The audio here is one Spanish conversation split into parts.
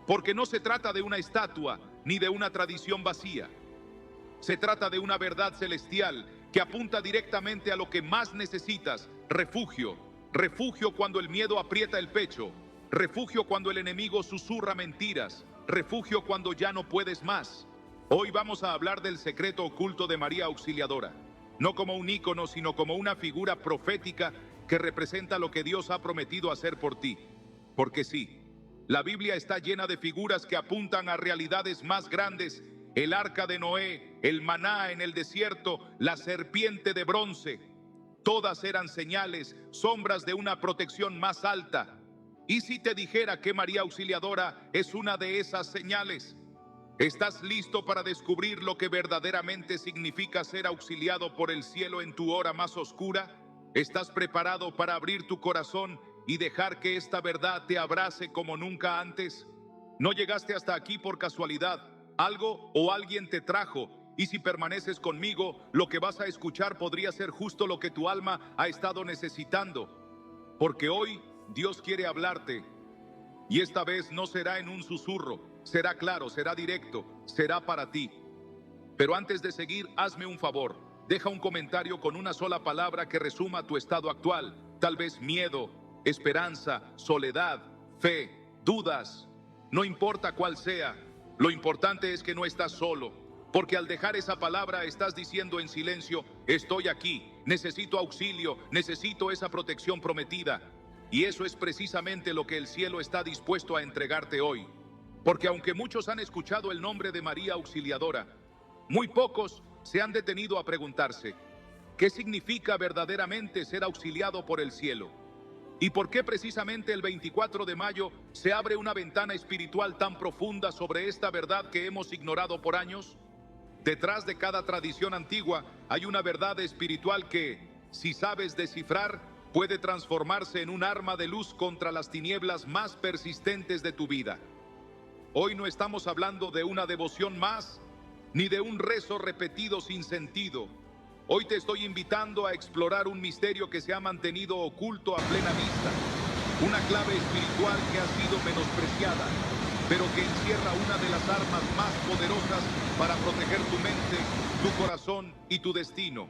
porque no se trata de una estatua ni de una tradición vacía. Se trata de una verdad celestial que apunta directamente a lo que más necesitas: refugio. Refugio cuando el miedo aprieta el pecho. Refugio cuando el enemigo susurra mentiras. Refugio cuando ya no puedes más. Hoy vamos a hablar del secreto oculto de María Auxiliadora. No como un ícono, sino como una figura profética que representa lo que Dios ha prometido hacer por ti. Porque sí, la Biblia está llena de figuras que apuntan a realidades más grandes: el arca de Noé, el maná en el desierto, la serpiente de bronce. Todas eran señales, sombras de una protección más alta. ¿Y si te dijera que María Auxiliadora es una de esas señales? ¿Estás listo para descubrir lo que verdaderamente significa ser auxiliado por el cielo en tu hora más oscura? ¿Estás preparado para abrir tu corazón y dejar que esta verdad te abrace como nunca antes? No llegaste hasta aquí por casualidad. Algo o alguien te trajo, y si permaneces conmigo, lo que vas a escuchar podría ser justo lo que tu alma ha estado necesitando. Porque hoy Dios quiere hablarte, y esta vez no será en un susurro, será claro, será directo, será para ti. Pero antes de seguir, hazme un favor. Deja un comentario con una sola palabra que resuma tu estado actual. Tal vez miedo, esperanza, soledad, fe, dudas. No importa cuál sea, lo importante es que no estás solo. Porque al dejar esa palabra estás diciendo en silencio: estoy aquí, necesito auxilio, necesito esa protección prometida. Y eso es precisamente lo que el cielo está dispuesto a entregarte hoy. Porque aunque muchos han escuchado el nombre de María Auxiliadora, muy pocos se han detenido a preguntarse: ¿qué significa verdaderamente ser auxiliado por el cielo? ¿Y por qué precisamente el 24 de mayo se abre una ventana espiritual tan profunda sobre esta verdad que hemos ignorado por años? Detrás de cada tradición antigua hay una verdad espiritual que, si sabes descifrar, puede transformarse en un arma de luz contra las tinieblas más persistentes de tu vida. Hoy no estamos hablando de una devoción más, ni de un rezo repetido sin sentido. Hoy te estoy invitando a explorar un misterio que se ha mantenido oculto a plena vista, una clave espiritual que ha sido menospreciada, pero que encierra una de las armas más poderosas para proteger tu mente, tu corazón y tu destino.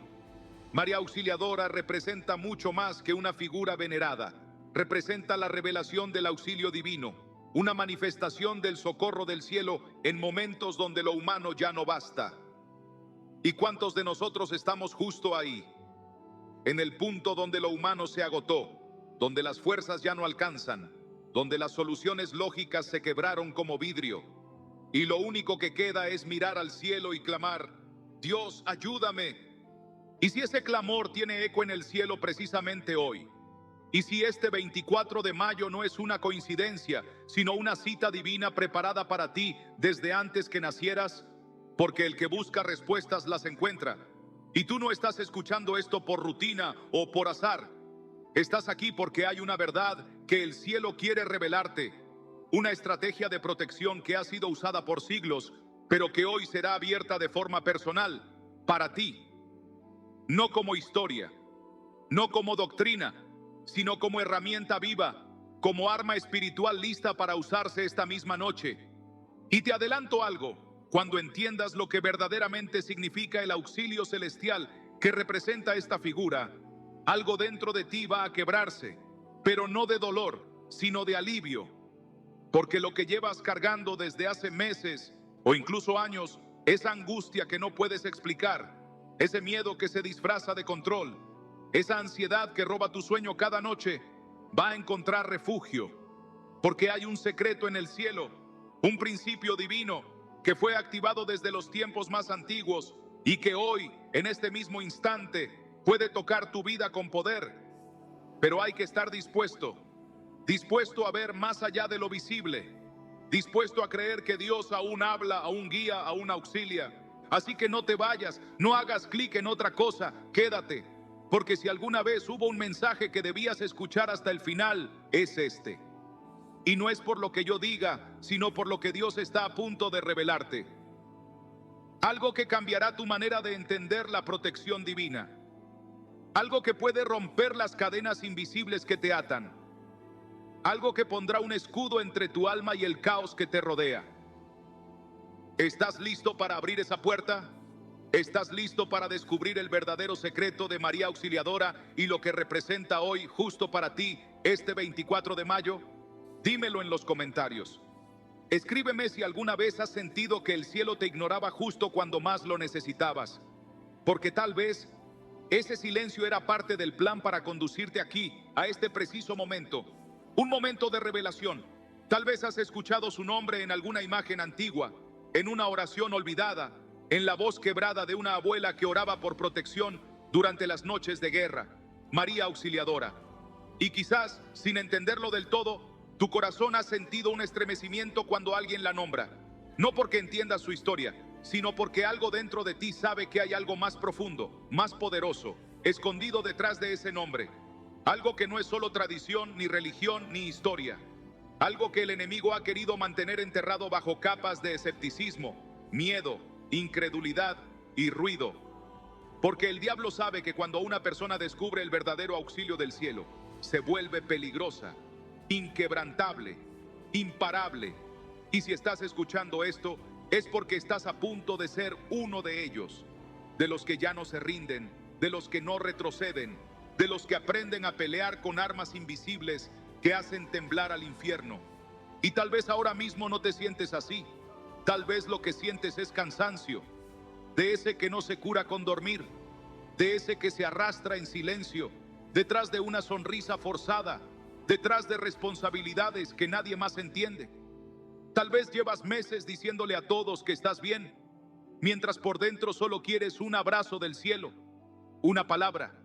María Auxiliadora representa mucho más que una figura venerada. Representa la revelación del auxilio divino, una manifestación del socorro del cielo en momentos donde lo humano ya no basta. ¿Y cuántos de nosotros estamos justo ahí, en el punto donde lo humano se agotó, donde las fuerzas ya no alcanzan, donde las soluciones lógicas se quebraron como vidrio, y lo único que queda es mirar al cielo y clamar: Dios, ayúdame? ¿Y si ese clamor tiene eco en el cielo precisamente hoy? ¿Y si este 24 de mayo no es una coincidencia, sino una cita divina preparada para ti desde antes que nacieras? Porque el que busca respuestas las encuentra. Y tú no estás escuchando esto por rutina o por azar. Estás aquí porque hay una verdad que el cielo quiere revelarte. Una estrategia de protección que ha sido usada por siglos, pero que hoy será abierta de forma personal, para ti. No como historia, no como doctrina, sino como herramienta viva, como arma espiritual lista para usarse esta misma noche. Y te adelanto algo: cuando entiendas lo que verdaderamente significa el auxilio celestial que representa esta figura, algo dentro de ti va a quebrarse, pero no de dolor, sino de alivio. Porque lo que llevas cargando desde hace meses o incluso años, esa angustia que no puedes explicar, ese miedo que se disfraza de control, esa ansiedad que roba tu sueño cada noche, va a encontrar refugio. Porque hay un secreto en el cielo, un principio divino que fue activado desde los tiempos más antiguos y que hoy, en este mismo instante, puede tocar tu vida con poder. Pero hay que estar dispuesto a ver más allá de lo visible, dispuesto a creer que Dios aún habla, aún guía, aún auxilia. Así que no te vayas, no hagas clic en otra cosa, quédate, porque si alguna vez hubo un mensaje que debías escuchar hasta el final, es este. Y no es por lo que yo diga, sino por lo que Dios está a punto de revelarte. Algo que cambiará tu manera de entender la protección divina. Algo que puede romper las cadenas invisibles que te atan. algo que pondrá un escudo entre tu alma y el caos que te rodea. ¿Estás listo para abrir esa puerta? ¿Estás listo para descubrir el verdadero secreto de María Auxiliadora y lo que representa hoy justo para ti este 24 de mayo? Dímelo en los comentarios. Escríbeme si alguna vez has sentido que el cielo te ignoraba justo cuando más lo necesitabas. Porque tal vez ese silencio era parte del plan para conducirte aquí, a este preciso momento. Un momento de revelación. Tal vez has escuchado su nombre en alguna imagen antigua, en una oración olvidada, en la voz quebrada de una abuela que oraba por protección durante las noches de guerra. María Auxiliadora. Y quizás, sin entenderlo del todo, tu corazón ha sentido un estremecimiento cuando alguien la nombra. No porque entiendas su historia, sino porque algo dentro de ti sabe que hay algo más profundo, más poderoso, escondido detrás de ese nombre. Algo que no es solo tradición, ni religión, ni historia. Algo que el enemigo ha querido mantener enterrado bajo capas de escepticismo, miedo, incredulidad y ruido. Porque el diablo sabe que cuando una persona descubre el verdadero auxilio del cielo, se vuelve peligrosa, inquebrantable, imparable. Y si estás escuchando esto, es porque estás a punto de ser uno de ellos, de los que ya no se rinden, de los que no retroceden, de los que aprenden a pelear con armas invisibles que hacen temblar al infierno. Y tal vez ahora mismo no te sientes así. Tal vez lo que sientes es cansancio, de ese que no se cura con dormir, de ese que se arrastra en silencio, detrás de una sonrisa forzada, detrás de responsabilidades que nadie más entiende. Tal vez llevas meses diciéndole a todos que estás bien, mientras por dentro solo quieres un abrazo del cielo, una palabra,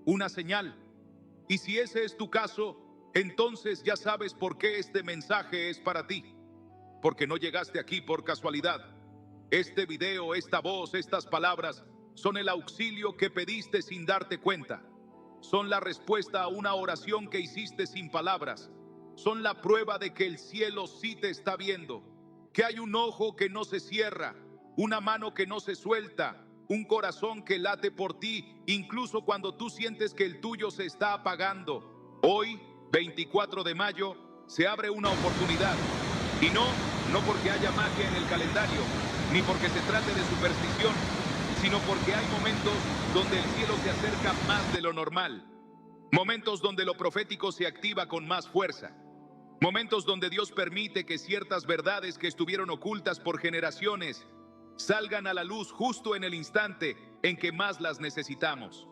una señal. Y si ese es tu caso, entonces ya sabes por qué este mensaje es para ti. Porque no llegaste aquí por casualidad. Este video, esta voz, estas palabras son el auxilio que pediste sin darte cuenta. Son la respuesta a una oración que hiciste sin palabras. Son la prueba de que el cielo sí te está viendo, que hay un ojo que no se cierra, una mano que no se suelta, un corazón que late por ti, incluso cuando tú sientes que el tuyo se está apagando. Hoy, 24 de mayo, se abre una oportunidad. Y no porque haya magia en el calendario, ni porque se trate de superstición, sino porque hay momentos donde el cielo se acerca más de lo normal. Momentos donde lo profético se activa con más fuerza. Momentos donde Dios permite que ciertas verdades que estuvieron ocultas por generaciones salgan a la luz justo en el instante en que más las necesitamos.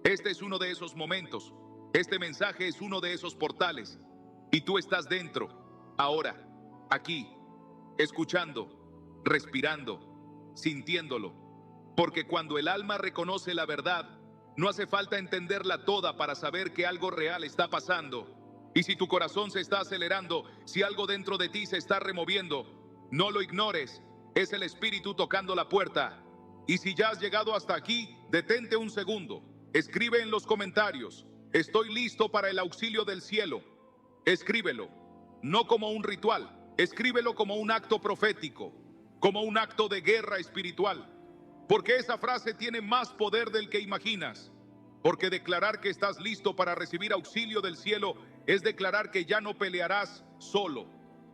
Este es uno de esos momentos. Este mensaje es uno de esos portales. Y tú estás dentro, ahora, aquí, escuchando, respirando, sintiéndolo. Porque cuando el alma reconoce la verdad, no hace falta entenderla toda para saber que algo real está pasando. Y si tu corazón se está acelerando, si algo dentro de ti se está removiendo, no lo ignores. Es el Espíritu tocando la puerta. Y si ya has llegado hasta aquí, detente un segundo. Escribe en los comentarios: estoy listo para el auxilio del cielo. Escríbelo, no como un ritual. Escríbelo como un acto profético, como un acto de guerra espiritual. Porque esa frase tiene más poder del que imaginas. Porque declarar que estás listo para recibir auxilio del cielo es declarar que ya no pelearás solo,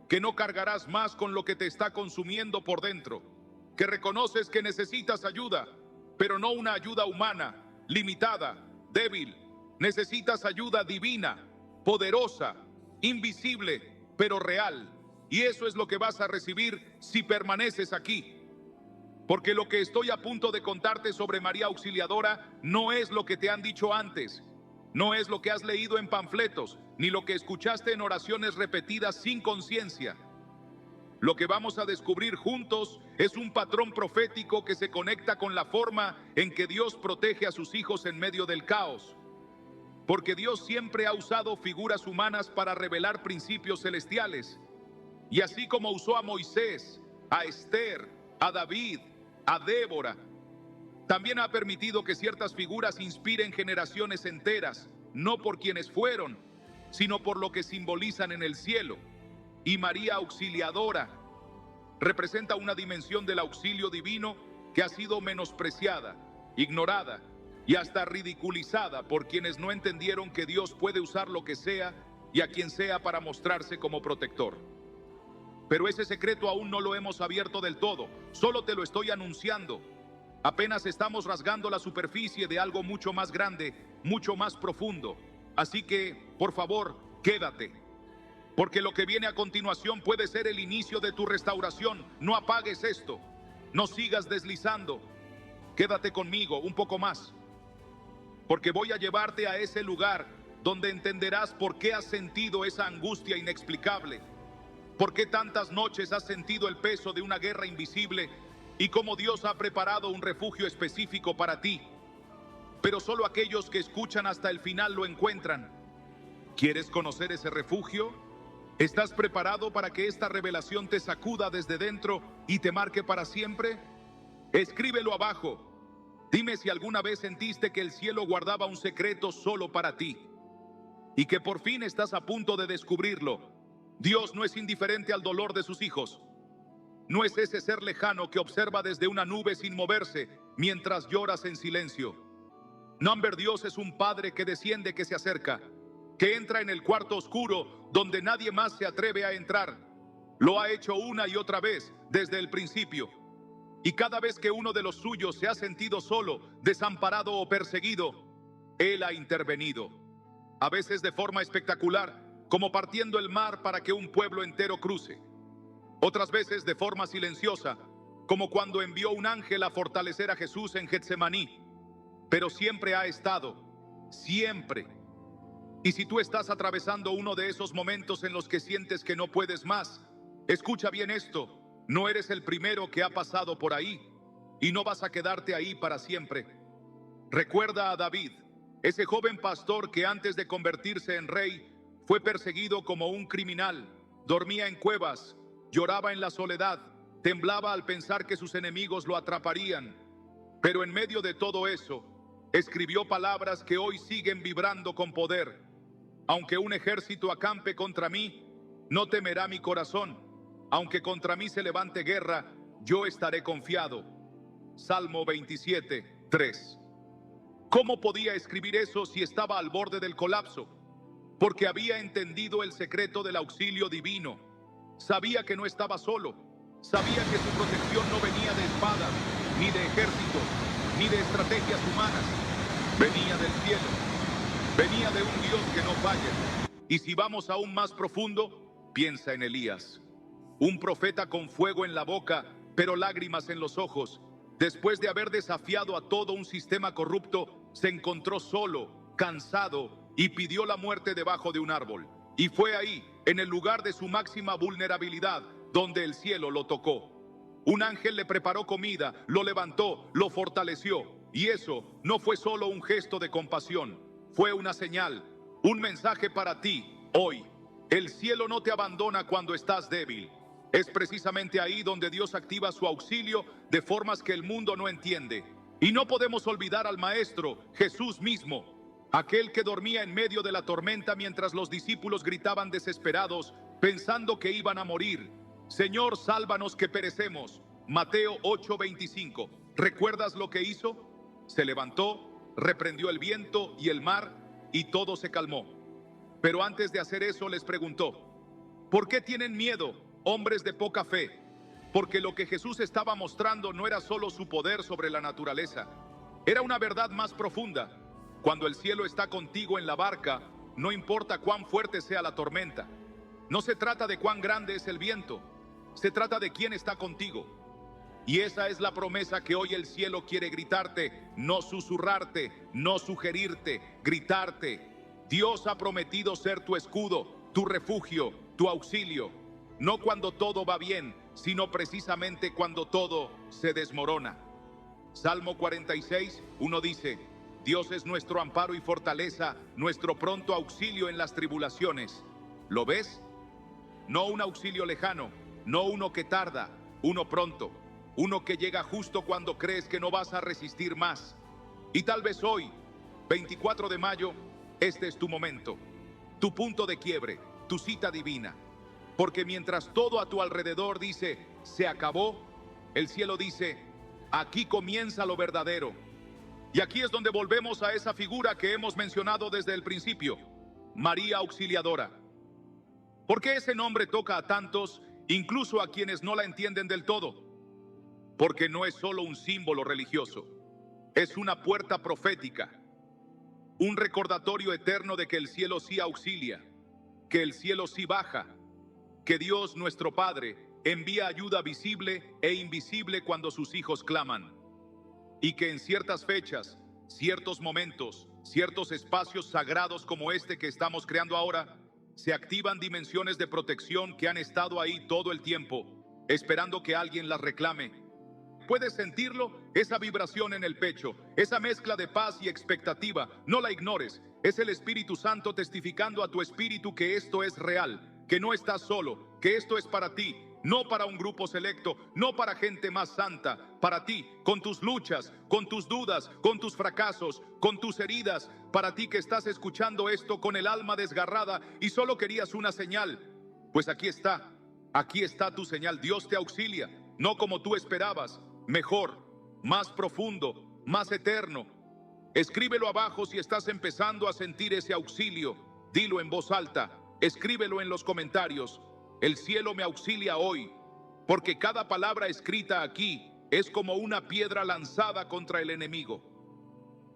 que no cargarás más con lo que te está consumiendo por dentro, que reconoces que necesitas ayuda, pero no una ayuda humana, limitada, débil. Necesitas ayuda divina, poderosa, invisible, pero real. Y eso es lo que vas a recibir si permaneces aquí. Porque lo que estoy a punto de contarte sobre María Auxiliadora no es lo que te han dicho antes, no es lo que has leído en panfletos, ni lo que escuchaste en oraciones repetidas sin conciencia. Lo que vamos a descubrir juntos es un patrón profético que se conecta con la forma en que Dios protege a sus hijos en medio del caos. Porque Dios siempre ha usado figuras humanas para revelar principios celestiales. Y así como usó a Moisés, a Esther, a David, a Débora, también ha permitido que ciertas figuras inspiren generaciones enteras, no por quienes fueron, sino por lo que simbolizan en el cielo. Y María Auxiliadora representa una dimensión del auxilio divino que ha sido menospreciada, ignorada y hasta ridiculizada por quienes no entendieron que Dios puede usar lo que sea y a quien sea para mostrarse como protector. Pero ese secreto aún no lo hemos abierto del todo, solo te lo estoy anunciando. Apenas estamos rasgando la superficie de algo mucho más grande, mucho más profundo. Así que, por favor, quédate. Porque lo que viene a continuación puede ser el inicio de tu restauración. No apagues esto. No sigas deslizando. Quédate conmigo un poco más. Porque voy a llevarte a ese lugar donde entenderás por qué has sentido esa angustia inexplicable. ¿Por qué tantas noches has sentido el peso de una guerra invisible y cómo Dios ha preparado un refugio específico para ti? Pero solo aquellos que escuchan hasta el final lo encuentran. ¿Quieres conocer ese refugio? ¿Estás preparado para que esta revelación te sacuda desde dentro y te marque para siempre? Escríbelo abajo. Dime si alguna vez sentiste que el cielo guardaba un secreto solo para ti y que por fin estás a punto de descubrirlo. Dios no es indiferente al dolor de sus hijos. No es ese ser lejano que observa desde una nube sin moverse mientras lloras en silencio. Number Dios es un padre que desciende, que se acerca, que entra en el cuarto oscuro donde nadie más se atreve a entrar. Lo ha hecho una y otra vez desde el principio. Y cada vez que uno de los suyos se ha sentido solo, desamparado o perseguido, Él ha intervenido. A veces de forma espectacular, como partiendo el mar para que un pueblo entero cruce. Otras veces de forma silenciosa, como cuando envió un ángel a fortalecer a Jesús en Getsemaní. Pero siempre ha estado, siempre. Y si tú estás atravesando uno de esos momentos en los que sientes que no puedes más, escucha bien esto. No eres el primero que ha pasado por ahí y no vas a quedarte ahí para siempre. Recuerda a David, ese joven pastor que antes de convertirse en rey fue perseguido como un criminal, dormía en cuevas, lloraba en la soledad, temblaba al pensar que sus enemigos lo atraparían. Pero en medio de todo eso, escribió palabras que hoy siguen vibrando con poder. Aunque un ejército acampe contra mí, no temerá mi corazón. Aunque contra mí se levante guerra, yo estaré confiado. Salmo 27, 3. ¿Cómo podía escribir eso si estaba al borde del colapso? Porque había entendido el secreto del auxilio divino. Sabía que no estaba solo. Sabía que su protección no venía de espadas, ni de ejércitos, ni de estrategias humanas. Venía del cielo. Venía de un Dios que no falla. Y si vamos aún más profundo, piensa en Elías. Un profeta con fuego en la boca, pero lágrimas en los ojos. Después de haber desafiado a todo un sistema corrupto, se encontró solo, cansado, y pidió la muerte debajo de un árbol. Y fue ahí, en el lugar de su máxima vulnerabilidad, donde el cielo lo tocó. Un ángel le preparó comida, lo levantó, lo fortaleció. Y eso no fue solo un gesto de compasión, fue una señal, un mensaje para ti hoy. El cielo no te abandona cuando estás débil. Es precisamente ahí donde Dios activa su auxilio de formas que el mundo no entiende. Y no podemos olvidar al Maestro, Jesús mismo, aquel que dormía en medio de la tormenta mientras los discípulos gritaban desesperados, pensando que iban a morir. Señor, sálvanos que perecemos. Mateo 8:25. ¿Recuerdas lo que hizo? Se levantó, reprendió el viento y el mar, y todo se calmó. Pero antes de hacer eso les preguntó: ¿por qué tienen miedo, hombres de poca fe? Porque lo que Jesús estaba mostrando no era solo su poder sobre la naturaleza, era una verdad más profunda. Cuando el cielo está contigo en la barca, no importa cuán fuerte sea la tormenta. No se trata de cuán grande es el viento, se trata de quién está contigo. Y esa es la promesa que hoy el cielo quiere gritarte, no susurrarte, no sugerirte, gritarte. Dios ha prometido ser tu escudo, tu refugio, tu auxilio. No cuando todo va bien, sino precisamente cuando todo se desmorona. Salmo 46, 1 dice: Dios es nuestro amparo y fortaleza, nuestro pronto auxilio en las tribulaciones. ¿Lo ves? No un auxilio lejano, no uno que tarda, uno pronto, uno que llega justo cuando crees que no vas a resistir más. Y tal vez hoy, 24 de mayo, este es tu momento, tu punto de quiebre, tu cita divina. Porque mientras todo a tu alrededor dice, se acabó, el cielo dice, aquí comienza lo verdadero. Y aquí es donde volvemos a esa figura que hemos mencionado desde el principio. María Auxiliadora. ¿Por qué ese nombre toca a tantos, incluso a quienes no la entienden del todo? Porque no es solo un símbolo religioso, es una puerta profética, un recordatorio eterno de que el cielo sí auxilia, que el cielo sí baja, que Dios nuestro Padre envía ayuda visible e invisible cuando sus hijos claman, y que en ciertas fechas, ciertos momentos, ciertos espacios sagrados como este que estamos creando ahora, se activan dimensiones de protección que han estado ahí todo el tiempo, esperando que alguien las reclame. ¿Puedes sentirlo? Esa vibración en el pecho, esa mezcla de paz y expectativa, no la ignores. Es el Espíritu Santo testificando a tu espíritu que esto es real, que no estás solo, que esto es para ti, no para un grupo selecto, no para gente más santa, para ti, con tus luchas, con tus dudas, con tus fracasos, con tus heridas, para ti que estás escuchando esto con el alma desgarrada y solo querías una señal. Pues aquí está tu señal. Dios te auxilia, no como tú esperabas, mejor, más profundo, más eterno. Escríbelo abajo si estás empezando a sentir ese auxilio. Dilo en voz alta, escríbelo en los comentarios. El cielo me auxilia hoy, porque cada palabra escrita aquí es como una piedra lanzada contra el enemigo.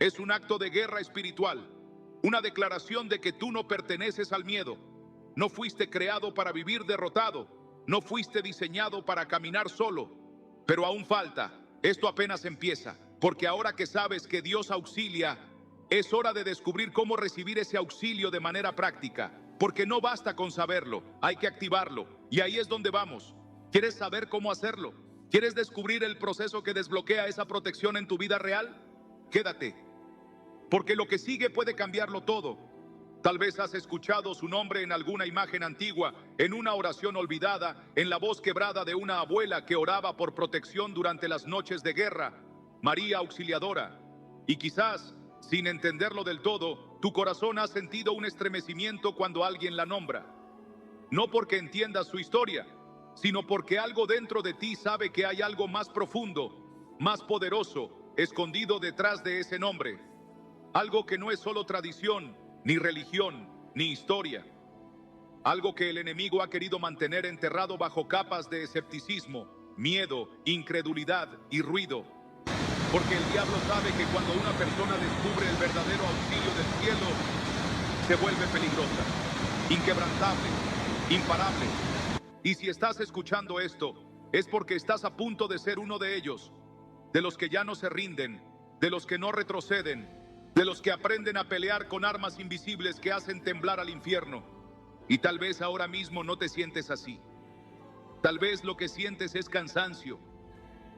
Es un acto de guerra espiritual, una declaración de que tú no perteneces al miedo. No fuiste creado para vivir derrotado, no fuiste diseñado para caminar solo. Pero aún falta, esto apenas empieza, porque ahora que sabes que Dios auxilia, es hora de descubrir cómo recibir ese auxilio de manera práctica, porque no basta con saberlo, hay que activarlo, y ahí es donde vamos. ¿Quieres saber cómo hacerlo? ¿Quieres descubrir el proceso que desbloquea esa protección en tu vida real? Quédate, porque lo que sigue puede cambiarlo todo. Tal vez has escuchado su nombre en alguna imagen antigua, en una oración olvidada, en la voz quebrada de una abuela que oraba por protección durante las noches de guerra, María Auxiliadora. Y quizás, sin entenderlo del todo, tu corazón ha sentido un estremecimiento cuando alguien la nombra. No porque entiendas su historia, sino porque algo dentro de ti sabe que hay algo más profundo, más poderoso, escondido detrás de ese nombre. Algo que no es solo tradición, ni religión, ni historia. Algo que el enemigo ha querido mantener enterrado bajo capas de escepticismo, miedo, incredulidad y ruido. Porque el diablo sabe que cuando una persona descubre el verdadero auxilio del cielo, se vuelve peligrosa, inquebrantable, imparable. Y si estás escuchando esto, es porque estás a punto de ser uno de ellos, de los que ya no se rinden, de los que no retroceden, de los que aprenden a pelear con armas invisibles que hacen temblar al infierno. Y tal vez ahora mismo no te sientes así. Tal vez lo que sientes es cansancio,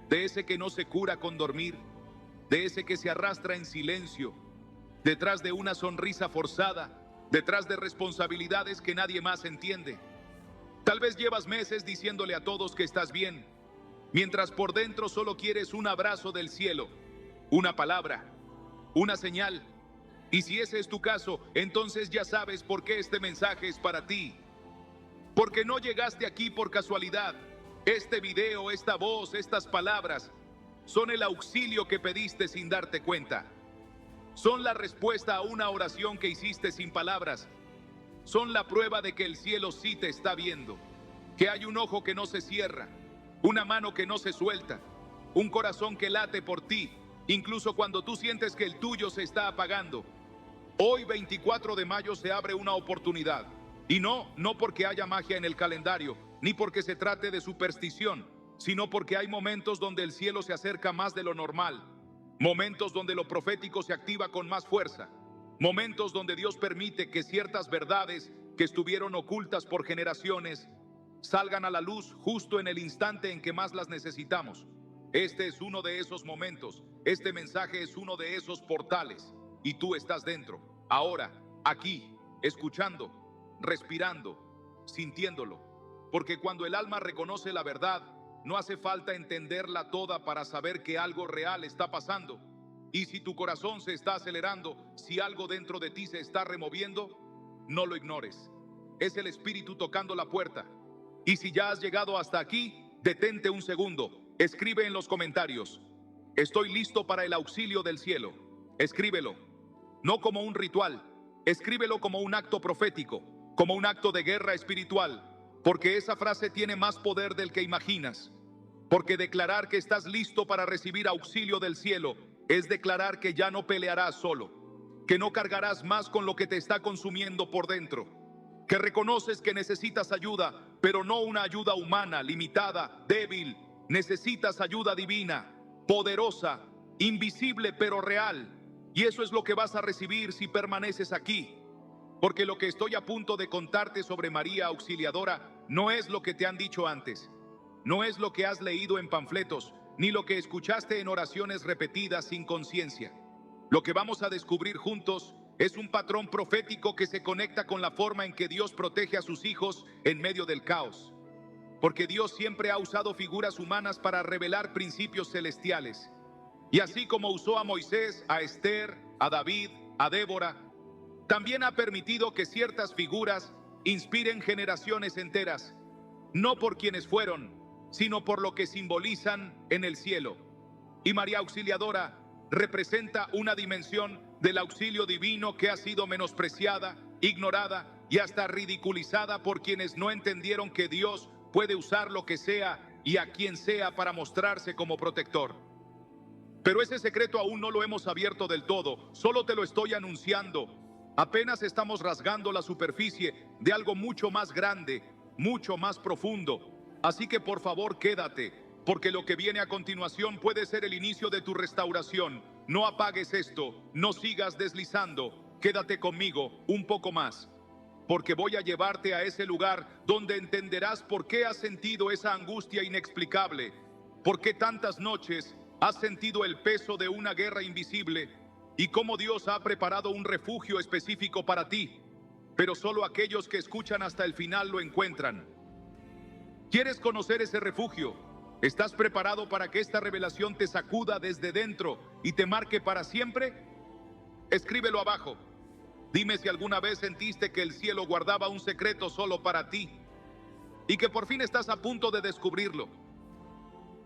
de ese que no se cura con dormir, de ese que se arrastra en silencio, detrás de una sonrisa forzada, detrás de responsabilidades que nadie más entiende. Tal vez llevas meses diciéndole a todos que estás bien, mientras por dentro solo quieres un abrazo del cielo, una palabra, una señal. Y si ese es tu caso, entonces ya sabes por qué este mensaje es para ti. Porque no llegaste aquí por casualidad. Este video, esta voz, estas palabras son el auxilio que pediste sin darte cuenta. Son la respuesta a una oración que hiciste sin palabras. Son la prueba de que el cielo sí te está viendo, que hay un ojo que no se cierra, una mano que no se suelta, un corazón que late por ti, incluso cuando tú sientes que el tuyo se está apagando. Hoy 24 de mayo se abre una oportunidad. Y no porque haya magia en el calendario, ni porque se trate de superstición, sino porque hay momentos donde el cielo se acerca más de lo normal. Momentos donde lo profético se activa con más fuerza. Momentos donde Dios permite que ciertas verdades que estuvieron ocultas por generaciones salgan a la luz justo en el instante en que más las necesitamos. Este es uno de esos momentos. Este mensaje es uno de esos portales. Y tú estás dentro, ahora, aquí, escuchando, respirando, sintiéndolo. Porque cuando el alma reconoce la verdad, no hace falta entenderla toda para saber que algo real está pasando. Y si tu corazón se está acelerando, si algo dentro de ti se está removiendo, no lo ignores. Es el Espíritu tocando la puerta. Y si ya has llegado hasta aquí, detente un segundo. Escribe en los comentarios: estoy listo para el auxilio del cielo. Escríbelo, no como un ritual, Escríbelo como un acto profético, como un acto de guerra espiritual, porque esa frase tiene más poder del que imaginas. Porque declarar que estás listo para recibir auxilio del cielo es declarar que ya no pelearás solo, que no cargarás más con lo que te está consumiendo por dentro, que reconoces que necesitas ayuda, pero no una ayuda humana, limitada, débil. Necesitas ayuda divina, poderosa, invisible pero real. Y eso es lo que vas a recibir si permaneces aquí. Porque lo que estoy a punto de contarte sobre María Auxiliadora no es lo que te han dicho antes. No es lo que has leído en panfletos, ni lo que escuchaste en oraciones repetidas sin conciencia. Lo que vamos a descubrir juntos es un patrón profético que se conecta con la forma en que Dios protege a sus hijos en medio del caos. Porque Dios siempre ha usado figuras humanas para revelar principios celestiales. Y así como usó a Moisés, a Esther, a David, a Débora, también ha permitido que ciertas figuras inspiren generaciones enteras, no por quienes fueron, sino por lo que simbolizan en el cielo. Y María Auxiliadora representa una dimensión del auxilio divino que ha sido menospreciada, ignorada y hasta ridiculizada por quienes no entendieron que Dios puede usar lo que sea y a quien sea para mostrarse como protector. Pero ese secreto aún no lo hemos abierto del todo, solo te lo estoy anunciando. Apenas estamos rasgando la superficie de algo mucho más grande, mucho más profundo. Así que por favor quédate, porque lo que viene a continuación puede ser el inicio de tu restauración. No apagues esto, no sigas deslizando, quédate conmigo un poco más, porque voy a llevarte a ese lugar donde entenderás por qué has sentido esa angustia inexplicable, por qué tantas noches has sentido el peso de una guerra invisible y cómo Dios ha preparado un refugio específico para ti, pero solo aquellos que escuchan hasta el final lo encuentran. ¿Quieres conocer ese refugio? ¿Estás preparado para que esta revelación te sacuda desde dentro y te marque para siempre? Escríbelo abajo. Dime si alguna vez sentiste que el cielo guardaba un secreto solo para ti y que por fin estás a punto de descubrirlo.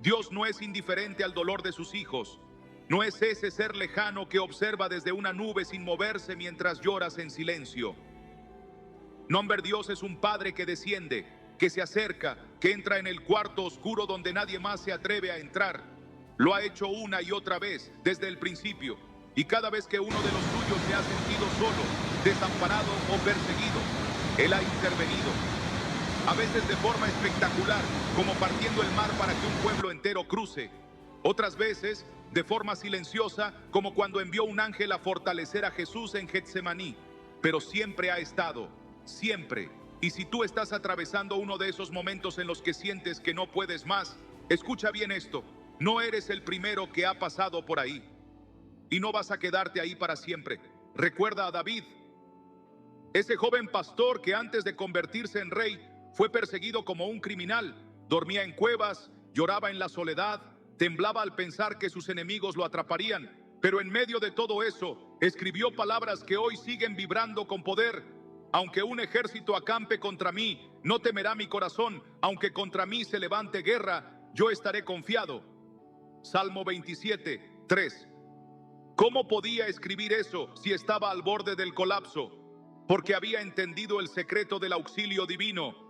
Dios no es indiferente al dolor de sus hijos. No es ese ser lejano que observa desde una nube sin moverse mientras lloras en silencio. Nombre Dios es un Padre que desciende, que se acerca, que entra en el cuarto oscuro donde nadie más se atreve a entrar. Lo ha hecho una y otra vez desde el principio, y cada vez que uno de los suyos se ha sentido solo, desamparado o perseguido, Él ha intervenido. A veces de forma espectacular, como partiendo el mar para que un pueblo entero cruce. Otras veces de forma silenciosa, como cuando envió un ángel a fortalecer a Jesús en Getsemaní. Pero siempre ha estado, siempre. Y si tú estás atravesando uno de esos momentos en los que sientes que no puedes más, escucha bien esto: no eres el primero que ha pasado por ahí. Y no vas a quedarte ahí para siempre. Recuerda a David, ese joven pastor que antes de convertirse en rey fue perseguido como un criminal, dormía en cuevas, lloraba en la soledad, temblaba al pensar que sus enemigos lo atraparían, pero en medio de todo eso, escribió palabras que hoy siguen vibrando con poder. Aunque un ejército acampe contra mí, no temerá mi corazón. Aunque contra mí se levante guerra, yo estaré confiado. Salmo 27, 3. ¿Cómo podía escribir eso si estaba al borde del colapso? Porque había entendido el secreto del auxilio divino.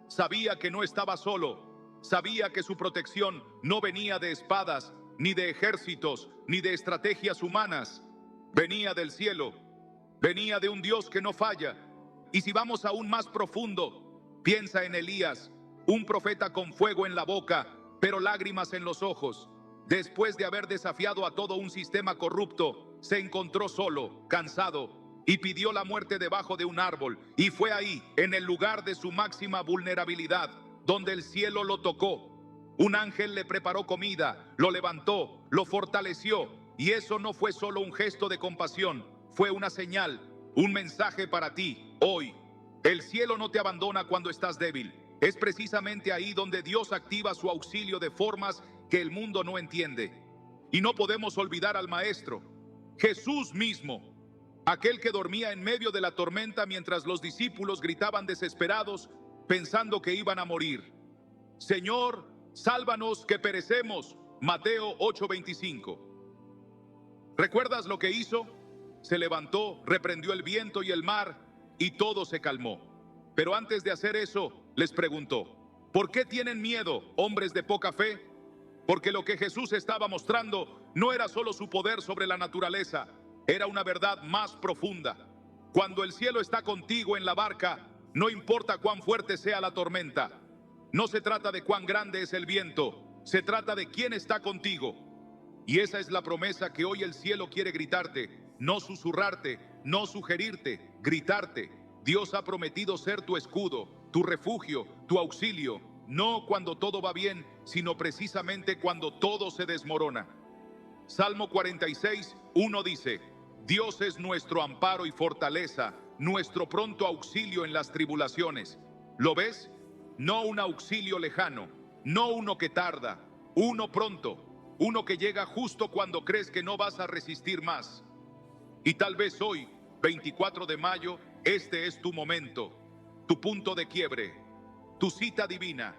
Sabía que no estaba solo. Sabía que su protección no venía de espadas, ni de ejércitos, ni de estrategias humanas. Venía del cielo. Venía de un Dios que no falla. Y si vamos aún más profundo, piensa en Elías, un profeta con fuego en la boca, pero lágrimas en los ojos. Después de haber desafiado a todo un sistema corrupto, se encontró solo, cansado, y pidió la muerte debajo de un árbol. Y fue ahí, en el lugar de su máxima vulnerabilidad, donde el cielo lo tocó. Un ángel le preparó comida, lo levantó, lo fortaleció. Y eso no fue solo un gesto de compasión, fue una señal, un mensaje para ti, hoy. El cielo no te abandona cuando estás débil. Es precisamente ahí donde Dios activa su auxilio de formas que el mundo no entiende. Y no podemos olvidar al Maestro, Jesús mismo, aquel que dormía en medio de la tormenta mientras los discípulos gritaban desesperados, pensando que iban a morir. Señor, sálvanos que perecemos. Mateo 8:25. ¿Recuerdas lo que hizo? se levantó, reprendió el viento y el mar, y todo se calmó. Pero antes de hacer eso, les preguntó: ¿por qué tienen miedo, hombres de poca fe? Porque lo que Jesús estaba mostrando no era solo su poder sobre la naturaleza, era una verdad más profunda. Cuando el cielo está contigo en la barca, no importa cuán fuerte sea la tormenta. No se trata de cuán grande es el viento, se trata de quién está contigo. Y esa es la promesa que hoy el cielo quiere gritarte, no susurrarte, no sugerirte, gritarte. Dios ha prometido ser tu escudo, tu refugio, tu auxilio, no cuando todo va bien, sino precisamente cuando todo se desmorona. Salmo 46:1 dice: Dios es nuestro amparo y fortaleza, nuestro pronto auxilio en las tribulaciones. ¿Lo ves? No un auxilio lejano, no uno que tarda, uno pronto, uno que llega justo cuando crees que no vas a resistir más. Y tal vez hoy, 24 de mayo, este es tu momento, tu punto de quiebre, tu cita divina.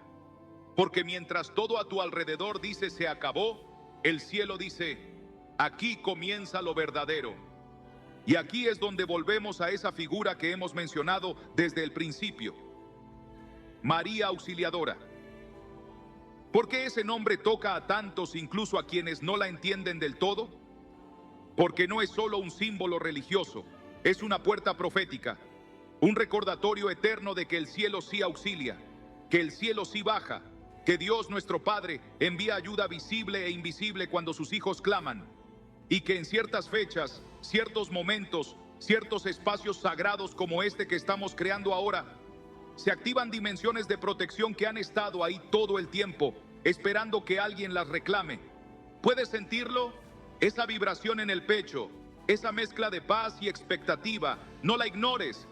Porque mientras todo a tu alrededor dice se acabó, el cielo dice: aquí comienza lo verdadero. Y aquí es donde volvemos a esa figura que hemos mencionado desde el principio: María Auxiliadora. ¿Por qué ese nombre toca a tantos, incluso a quienes no la entienden del todo? Porque no es solo un símbolo religioso, es una puerta profética, un recordatorio eterno de que el cielo sí auxilia, que el cielo sí baja, que Dios nuestro Padre envía ayuda visible e invisible cuando sus hijos claman, y que en ciertas fechas, ciertos momentos, ciertos espacios sagrados como este que estamos creando ahora, se activan dimensiones de protección que han estado ahí todo el tiempo, esperando que alguien las reclame. ¿Puedes sentirlo? Esa vibración en el pecho, esa mezcla de paz y expectativa, no la ignores.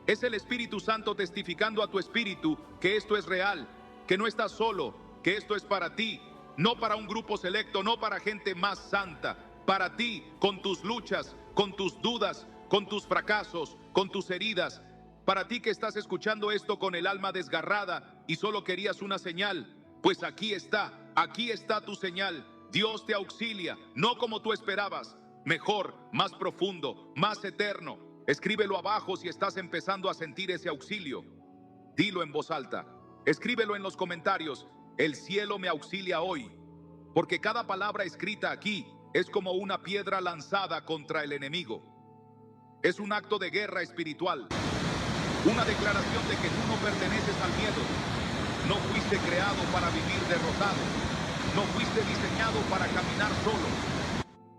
Es el Espíritu Santo testificando a tu espíritu que esto es real, que no estás solo, que esto es para ti, no para un grupo selecto, no para gente más santa, para ti, con tus luchas, con tus dudas, con tus fracasos, con tus heridas. Para ti que estás escuchando esto con el alma desgarrada y solo querías una señal, pues aquí está tu señal. Dios te auxilia, no como tú esperabas, mejor, más profundo, más eterno. Escríbelo abajo si estás empezando a sentir ese auxilio. Dilo en voz alta, escríbelo en los comentarios: el cielo me auxilia hoy. Porque cada palabra escrita aquí es como una piedra lanzada contra el enemigo. Es un acto de guerra espiritual. Una declaración de que tú no perteneces al miedo. No fuiste creado para vivir derrotado. No fuiste diseñado para caminar solo.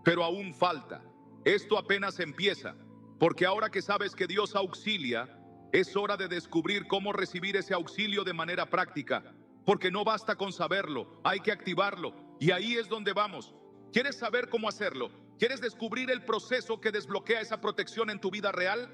Pero aún falta. Esto apenas empieza. Porque ahora que sabes que Dios auxilia, es hora de descubrir cómo recibir ese auxilio de manera práctica. Porque no basta con saberlo, hay que activarlo. Y ahí es donde vamos. ¿Quieres saber cómo hacerlo? ¿Quieres descubrir el proceso que desbloquea esa protección en tu vida real?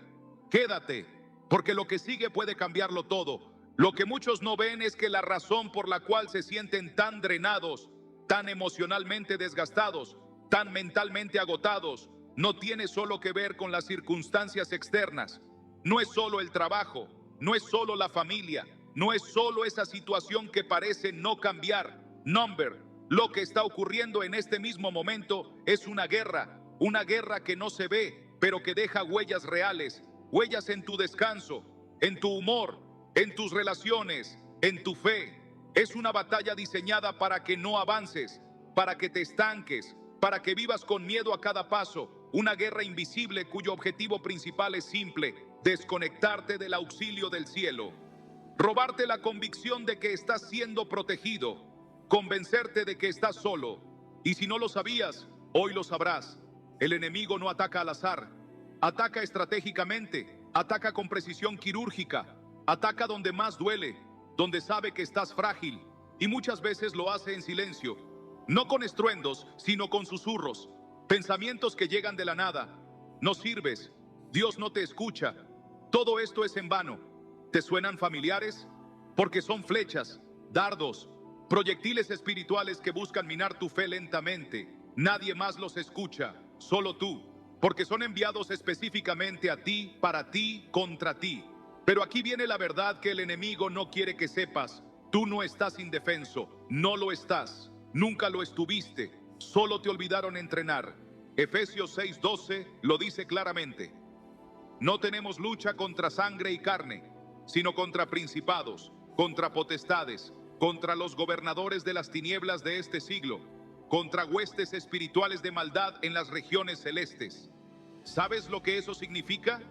Quédate. Porque lo que sigue puede cambiarlo todo. Lo que muchos no ven es que la razón por la cual se sienten tan drenados, tan emocionalmente desgastados, tan mentalmente agotados, no tiene solo que ver con las circunstancias externas. No es solo el trabajo, no es solo la familia, no es solo esa situación que parece no cambiar. Lo que está ocurriendo en este mismo momento es una guerra que no se ve, pero que deja huellas reales. Huellas en tu descanso, en tu humor, en tus relaciones, en tu fe. Es una batalla diseñada para que no avances, para que te estanques, para que vivas con miedo a cada paso. Una guerra invisible cuyo objetivo principal es simple: desconectarte del auxilio del cielo, robarte la convicción de que estás siendo protegido, convencerte de que estás solo. Y si no lo sabías, hoy lo sabrás. El enemigo no ataca al azar. Ataca estratégicamente, ataca con precisión quirúrgica, ataca donde más duele, donde sabe que estás frágil, y muchas veces lo hace en silencio, no con estruendos, sino con susurros, pensamientos que llegan de la nada. No sirves, Dios no te escucha, todo esto es en vano. ¿Te suenan familiares? Porque son flechas, dardos, proyectiles espirituales que buscan minar tu fe lentamente. Nadie más los escucha, solo tú. Porque son enviados específicamente a ti, para ti, contra ti. Pero aquí viene la verdad que el enemigo no quiere que sepas. Tú no estás indefenso, no lo estás, nunca lo estuviste, solo te olvidaron entrenar. Efesios 6:12 lo dice claramente. No tenemos lucha contra sangre y carne, sino contra principados, contra potestades, contra los gobernadores de las tinieblas de este siglo, contra huestes espirituales de maldad en las regiones celestes. ¿Sabes lo que eso significa?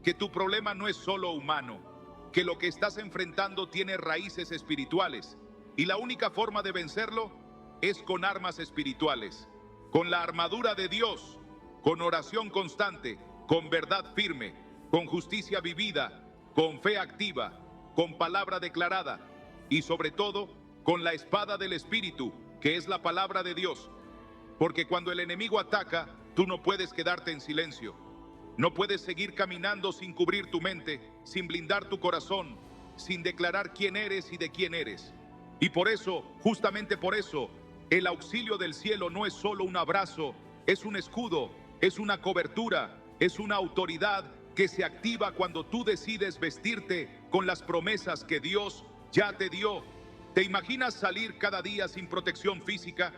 Que tu problema no es solo humano, que lo que estás enfrentando tiene raíces espirituales, y la única forma de vencerlo es con armas espirituales, con la armadura de Dios, con oración constante, con verdad firme, con justicia vivida, con fe activa, con palabra declarada y sobre todo con la espada del Espíritu, que es la palabra de Dios. Porque cuando el enemigo ataca, tú no puedes quedarte en silencio. No puedes seguir caminando sin cubrir tu mente, sin blindar tu corazón, sin declarar quién eres y de quién eres. Y por eso, justamente por eso, el auxilio del cielo no es solo un abrazo, es un escudo, es una cobertura, es una autoridad que se activa cuando tú decides vestirte con las promesas que Dios ya te dio. ¿Te imaginas salir cada día sin protección física,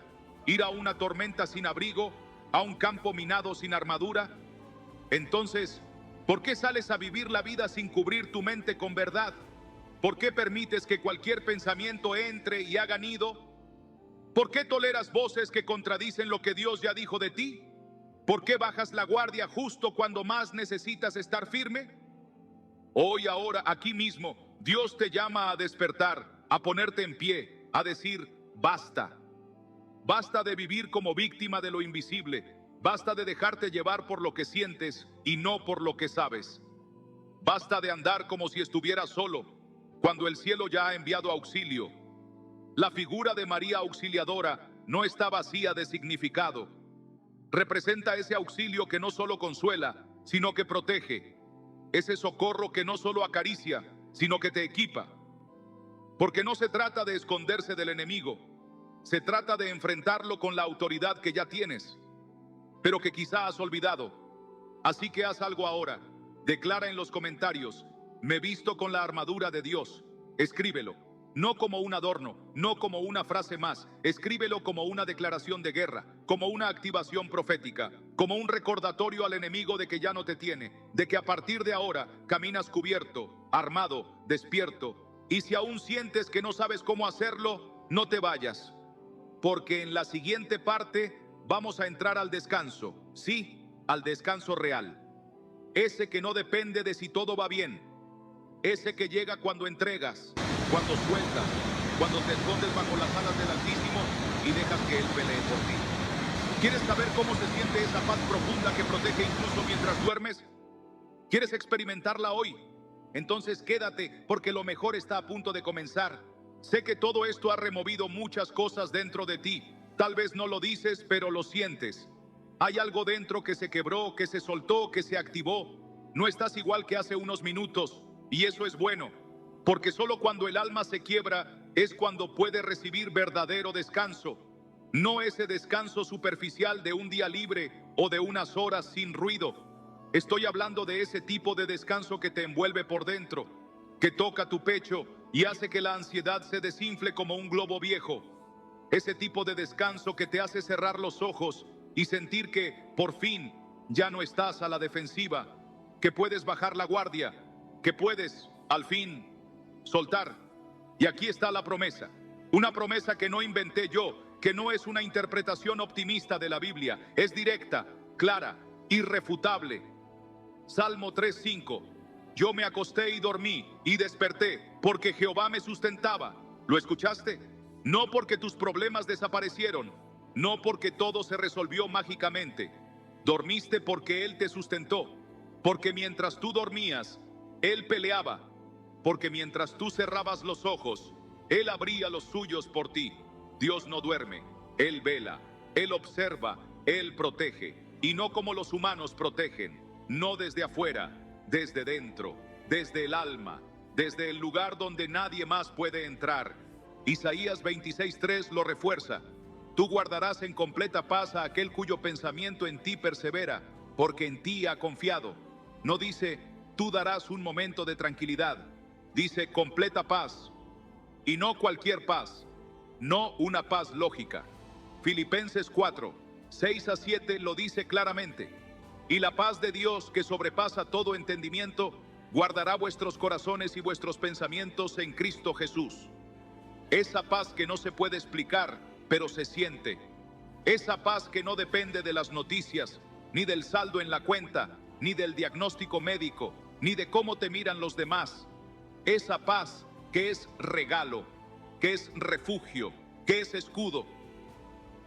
ir a una tormenta sin abrigo, a un campo minado sin armadura? Entonces, ¿por qué sales a vivir la vida sin cubrir tu mente con verdad? ¿Por qué permites que cualquier pensamiento entre y haga nido? ¿Por qué toleras voces que contradicen lo que Dios ya dijo de ti? ¿Por qué bajas la guardia justo cuando más necesitas estar firme? Hoy, ahora, aquí mismo, Dios te llama a despertar, a ponerte en pie, a decir, basta. Basta de vivir como víctima de lo invisible. Basta de dejarte llevar por lo que sientes y no por lo que sabes. Basta de andar como si estuvieras solo, cuando el cielo ya ha enviado auxilio. La figura de María Auxiliadora no está vacía de significado. Representa ese auxilio que no solo consuela, sino que protege. Ese socorro que no solo acaricia, sino que te equipa. Porque no se trata de esconderse del enemigo, se trata de enfrentarlo con la autoridad que ya tienes, pero que quizá has olvidado. Así que haz algo ahora. Declara en los comentarios, me visto con la armadura de Dios. Escríbelo, no como un adorno, no como una frase más. Escríbelo como una declaración de guerra, como una activación profética, como un recordatorio al enemigo de que ya no te tiene, de que a partir de ahora caminas cubierto, armado, despierto. Y si aún sientes que no sabes cómo hacerlo, no te vayas, porque en la siguiente parte vamos a entrar al descanso, sí, al descanso real. Ese que no depende de si todo va bien. Ese que llega cuando entregas, cuando sueltas, cuando te escondes bajo las alas del Altísimo y dejas que Él pelee por ti. ¿Quieres saber cómo se siente esa paz profunda que protege incluso mientras duermes? ¿Quieres experimentarla hoy? Entonces quédate, porque lo mejor está a punto de comenzar. Sé que todo esto ha removido muchas cosas dentro de ti. Tal vez no lo dices, pero lo sientes. Hay algo dentro que se quebró, que se soltó, que se activó. No estás igual que hace unos minutos, y eso es bueno, porque solo cuando el alma se quiebra es cuando puede recibir verdadero descanso. No ese descanso superficial de un día libre o de unas horas sin ruido. Estoy hablando de ese tipo de descanso que te envuelve por dentro, que toca tu pecho y hace que la ansiedad se desinfle como un globo viejo. Ese tipo de descanso que te hace cerrar los ojos y sentir que, por fin, ya no estás a la defensiva, que puedes bajar la guardia, que puedes, al fin, soltar. Y aquí está la promesa, una promesa que no inventé yo, que no es una interpretación optimista de la Biblia, es directa, clara, irrefutable. Salmo 3:5. Yo me acosté y dormí y desperté porque Jehová me sustentaba. ¿Lo escuchaste? No porque tus problemas desaparecieron, no porque todo se resolvió mágicamente. Dormiste porque Él te sustentó, porque mientras tú dormías, Él peleaba, porque mientras tú cerrabas los ojos, Él abría los suyos por ti. Dios no duerme, Él vela, Él observa, Él protege, y no como los humanos protegen, no desde afuera, desde dentro, desde el alma, desde el lugar donde nadie más puede entrar. Isaías 26:3 lo refuerza. Tú guardarás en completa paz a aquel cuyo pensamiento en ti persevera, porque en ti ha confiado. No dice, tú darás un momento de tranquilidad. Dice completa paz, y no cualquier paz, no una paz lógica. Filipenses 4. 6 a 7 lo dice claramente. Y la paz de Dios, que sobrepasa todo entendimiento, guardará vuestros corazones y vuestros pensamientos en Cristo Jesús. Esa paz que no se puede explicar, pero se siente. Esa paz que no depende de las noticias, ni del saldo en la cuenta, ni del diagnóstico médico, ni de cómo te miran los demás. Esa paz que es regalo, que es refugio, que es escudo.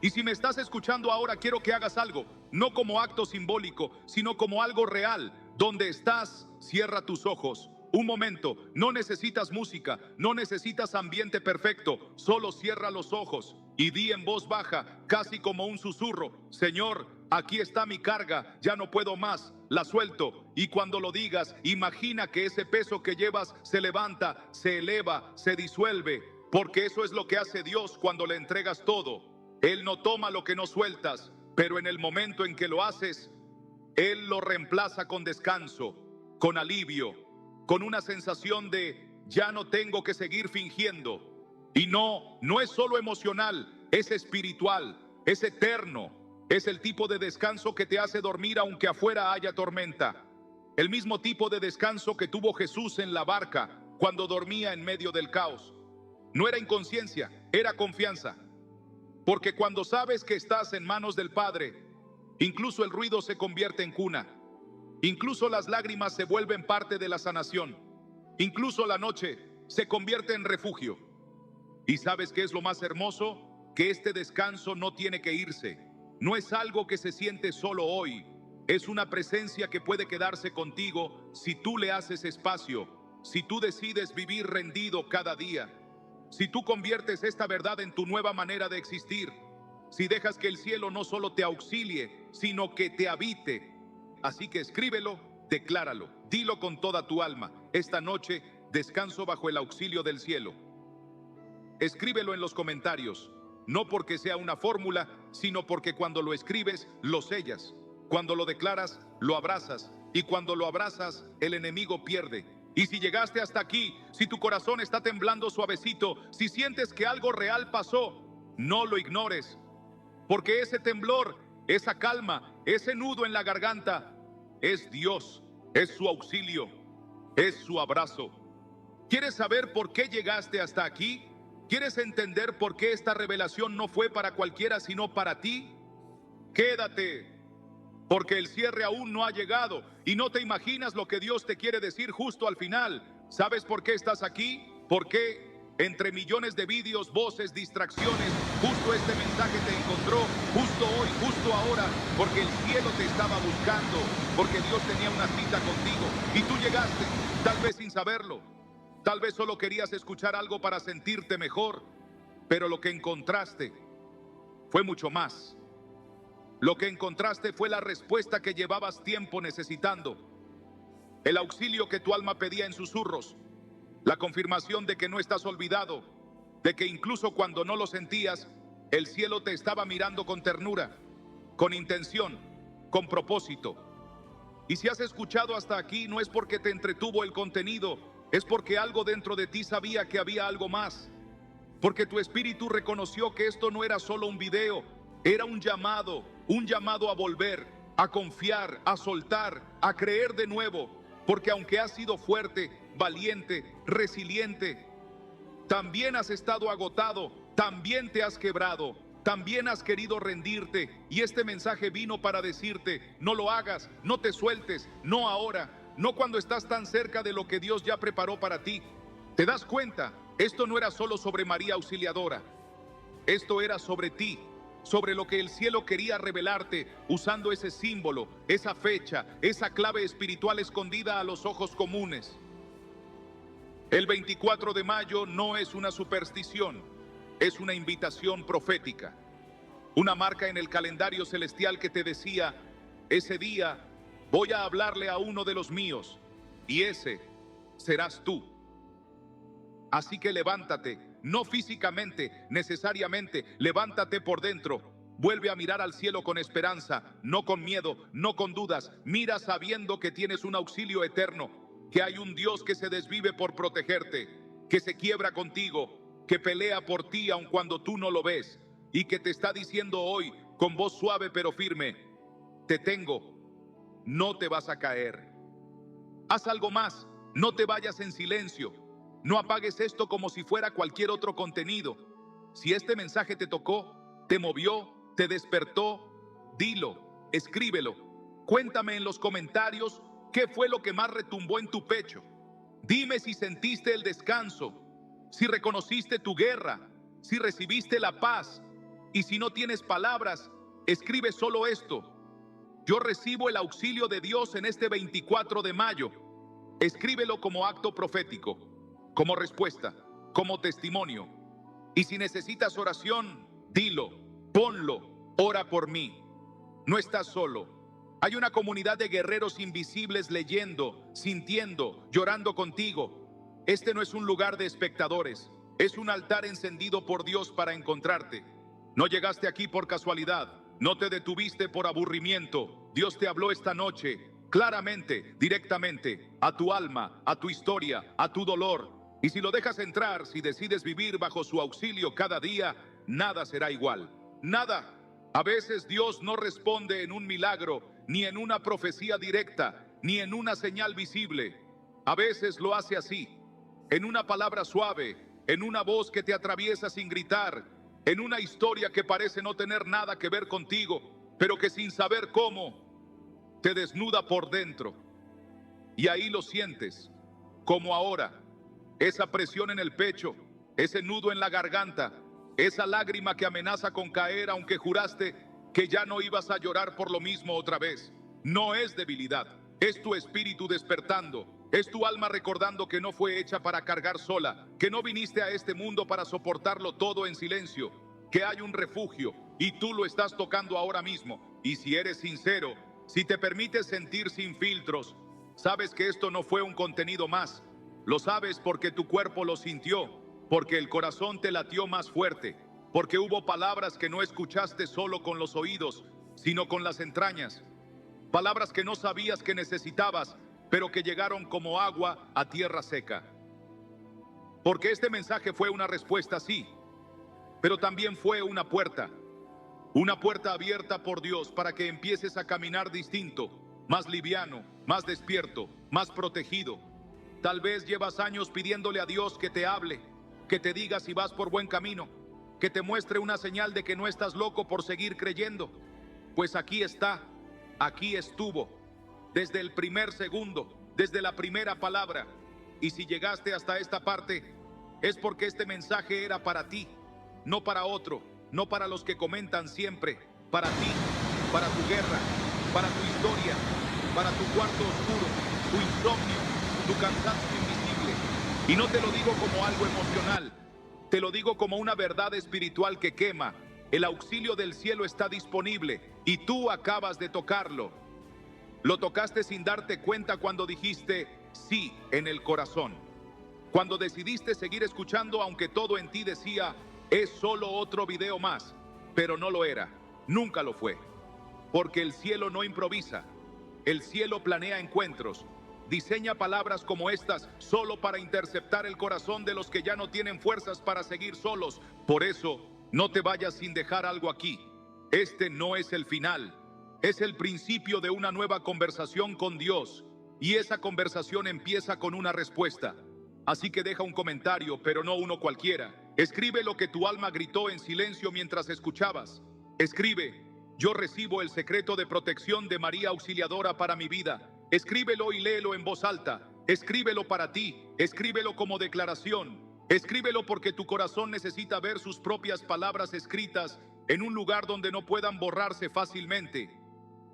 Y si me estás escuchando ahora, quiero que hagas algo, no como acto simbólico, sino como algo real. Donde estás, cierra tus ojos. Un momento, no necesitas música, no necesitas ambiente perfecto, solo cierra los ojos y di en voz baja, casi como un susurro: Señor, aquí está mi carga, ya no puedo más, la suelto. Y cuando lo digas, imagina que ese peso que llevas se levanta, se eleva, se disuelve, porque eso es lo que hace Dios cuando le entregas todo. Él no toma lo que no sueltas, pero en el momento en que lo haces, Él lo reemplaza con descanso, con alivio, con una sensación de ya no tengo que seguir fingiendo. Y no es solo emocional, es espiritual, es eterno. Es el tipo de descanso que te hace dormir aunque afuera haya tormenta. El mismo tipo de descanso que tuvo Jesús en la barca cuando dormía en medio del caos. No era inconsciencia, era confianza. Porque cuando sabes que estás en manos del Padre, incluso el ruido se convierte en cuna. Incluso las lágrimas se vuelven parte de la sanación. Incluso la noche se convierte en refugio. ¿Y sabes qué es lo más hermoso? Que este descanso no tiene que irse. No es algo que se siente solo hoy. Es una presencia que puede quedarse contigo si tú le haces espacio, si tú decides vivir rendido cada día, si tú conviertes esta verdad en tu nueva manera de existir, si dejas que el cielo no solo te auxilie, sino que te habite. Así que escríbelo, decláralo, dilo con toda tu alma: esta noche descanso bajo el auxilio del cielo. Escríbelo en los comentarios, no porque sea una fórmula, sino porque cuando lo escribes, lo sellas. Cuando lo declaras, lo abrazas. Y cuando lo abrazas, el enemigo pierde. Y si llegaste hasta aquí, si tu corazón está temblando suavecito, si sientes que algo real pasó, no lo ignores. Porque ese temblor, esa calma, ese nudo en la garganta, es Dios, es su auxilio, es su abrazo. ¿Quieres saber por qué llegaste hasta aquí? ¿Quieres entender por qué esta revelación no fue para cualquiera sino para ti? Quédate, porque el cierre aún no ha llegado y no te imaginas lo que Dios te quiere decir justo al final. ¿Sabes por qué estás aquí? ¿Por qué entre millones de vídeos, voces, distracciones, justo este mensaje te encontró, justo hoy, justo ahora? Porque el cielo te estaba buscando, porque Dios tenía una cita contigo y tú llegaste, tal vez sin saberlo. Tal vez solo querías escuchar algo para sentirte mejor, pero lo que encontraste fue mucho más. Lo que encontraste fue la respuesta que llevabas tiempo necesitando, el auxilio que tu alma pedía en susurros, la confirmación de que no estás olvidado, de que incluso cuando no lo sentías, el cielo te estaba mirando con ternura, con intención, con propósito. Y si has escuchado hasta aquí, no es porque te entretuvo el contenido, es porque algo dentro de ti sabía que había algo más. Porque tu espíritu reconoció que esto no era solo un video, era un llamado a volver, a confiar, a soltar, a creer de nuevo. Porque aunque has sido fuerte, valiente, resiliente, también has estado agotado, también te has quebrado, también has querido rendirte. Y este mensaje vino para decirte: no lo hagas, no te sueltes, no ahora, no cuando estás tan cerca de lo que Dios ya preparó para ti. ¿Te das cuenta? Esto no era solo sobre María Auxiliadora. Esto era sobre ti, sobre lo que el cielo quería revelarte usando ese símbolo, esa fecha, esa clave espiritual escondida a los ojos comunes. El 24 de mayo no es una superstición, es una invitación profética. Una marca en el calendario celestial que te decía: ese día voy a hablarle a uno de los míos, y ese serás tú. Así que levántate, no físicamente, necesariamente, levántate por dentro. Vuelve a mirar al cielo con esperanza, no con miedo, no con dudas. Mira sabiendo que tienes un auxilio eterno, que hay un Dios que se desvive por protegerte, que se quiebra contigo, que pelea por ti aun cuando tú no lo ves, y que te está diciendo hoy: con voz suave pero firme: te tengo, no te vas a caer. Haz algo más, no te vayas en silencio. No apagues esto como si fuera cualquier otro contenido. Si este mensaje te tocó, te movió, te despertó, dilo, escríbelo. Cuéntame en los comentarios qué fue lo que más retumbó en tu pecho. Dime si sentiste el descanso, si reconociste tu guerra, si recibiste la paz. Y si no tienes palabras, escribe solo esto: yo recibo el auxilio de Dios en este 24 de mayo. Escríbelo como acto profético, como respuesta, como testimonio. Y si necesitas oración, dilo, ponlo, ora por mí. No estás solo. Hay una comunidad de guerreros invisibles leyendo, sintiendo, llorando contigo. Este no es un lugar de espectadores, es un altar encendido por Dios para encontrarte. No llegaste aquí por casualidad, no te detuviste por aburrimiento. Dios te habló esta noche, claramente, directamente, a tu alma, a tu historia, a tu dolor. Y si lo dejas entrar, si decides vivir bajo su auxilio cada día, nada será igual. Nada. A veces Dios no responde en un milagro, ni en una profecía directa, ni en una señal visible. A veces lo hace así, en una palabra suave, en una voz que te atraviesa sin gritar, en una historia que parece no tener nada que ver contigo, pero que sin saber cómo, te desnuda por dentro. Y ahí lo sientes, como ahora, esa presión en el pecho, ese nudo en la garganta, esa lágrima que amenaza con caer aunque juraste que ya no ibas a llorar por lo mismo otra vez. No es debilidad, es tu espíritu despertando, es tu alma recordando que no fue hecha para cargar sola, que no viniste a este mundo para soportarlo todo en silencio, que hay un refugio y tú lo estás tocando ahora mismo. Y si eres sincero, si te permites sentir sin filtros, sabes que esto no fue un contenido más. Lo sabes porque tu cuerpo lo sintió, porque el corazón te latió más fuerte, porque hubo palabras que no escuchaste solo con los oídos, sino con las entrañas. Palabras que no sabías que necesitabas, pero que llegaron como agua a tierra seca. Porque este mensaje fue una respuesta, sí, pero también fue una puerta abierta por Dios para que empieces a caminar distinto, más liviano, más despierto, más protegido. Tal vez llevas años pidiéndole a Dios que te hable, que te diga si vas por buen camino, que te muestre una señal de que no estás loco por seguir creyendo. Pues aquí está, aquí estuvo, desde el primer segundo, desde la primera palabra. Y si llegaste hasta esta parte, es porque este mensaje era para ti, no para otro, no para los que comentan siempre, para ti, para tu guerra, para tu historia, para tu cuarto oscuro, tu insomnio, tu cansancio invisible. Y no te lo digo como algo emocional, te lo digo como una verdad espiritual que quema. El auxilio del cielo está disponible y tú acabas de tocarlo. Lo tocaste sin darte cuenta cuando dijiste sí en el corazón. Cuando decidiste seguir escuchando aunque todo en ti decía, es solo otro video más. Pero no lo era, nunca lo fue. Porque el cielo no improvisa, el cielo planea encuentros. Diseña palabras como estas solo para interceptar el corazón de los que ya no tienen fuerzas para seguir solos. Por eso, no te vayas sin dejar algo aquí. Este no es el final, es el principio de una nueva conversación con Dios. Y esa conversación empieza con una respuesta. Así que deja un comentario, pero no uno cualquiera. Escribe lo que tu alma gritó en silencio mientras escuchabas. Escribe: yo recibo el secreto de protección de María Auxiliadora para mi vida. Escríbelo y léelo en voz alta. Escríbelo para ti. Escríbelo como declaración. Escríbelo porque tu corazón necesita ver sus propias palabras escritas en un lugar donde no puedan borrarse fácilmente.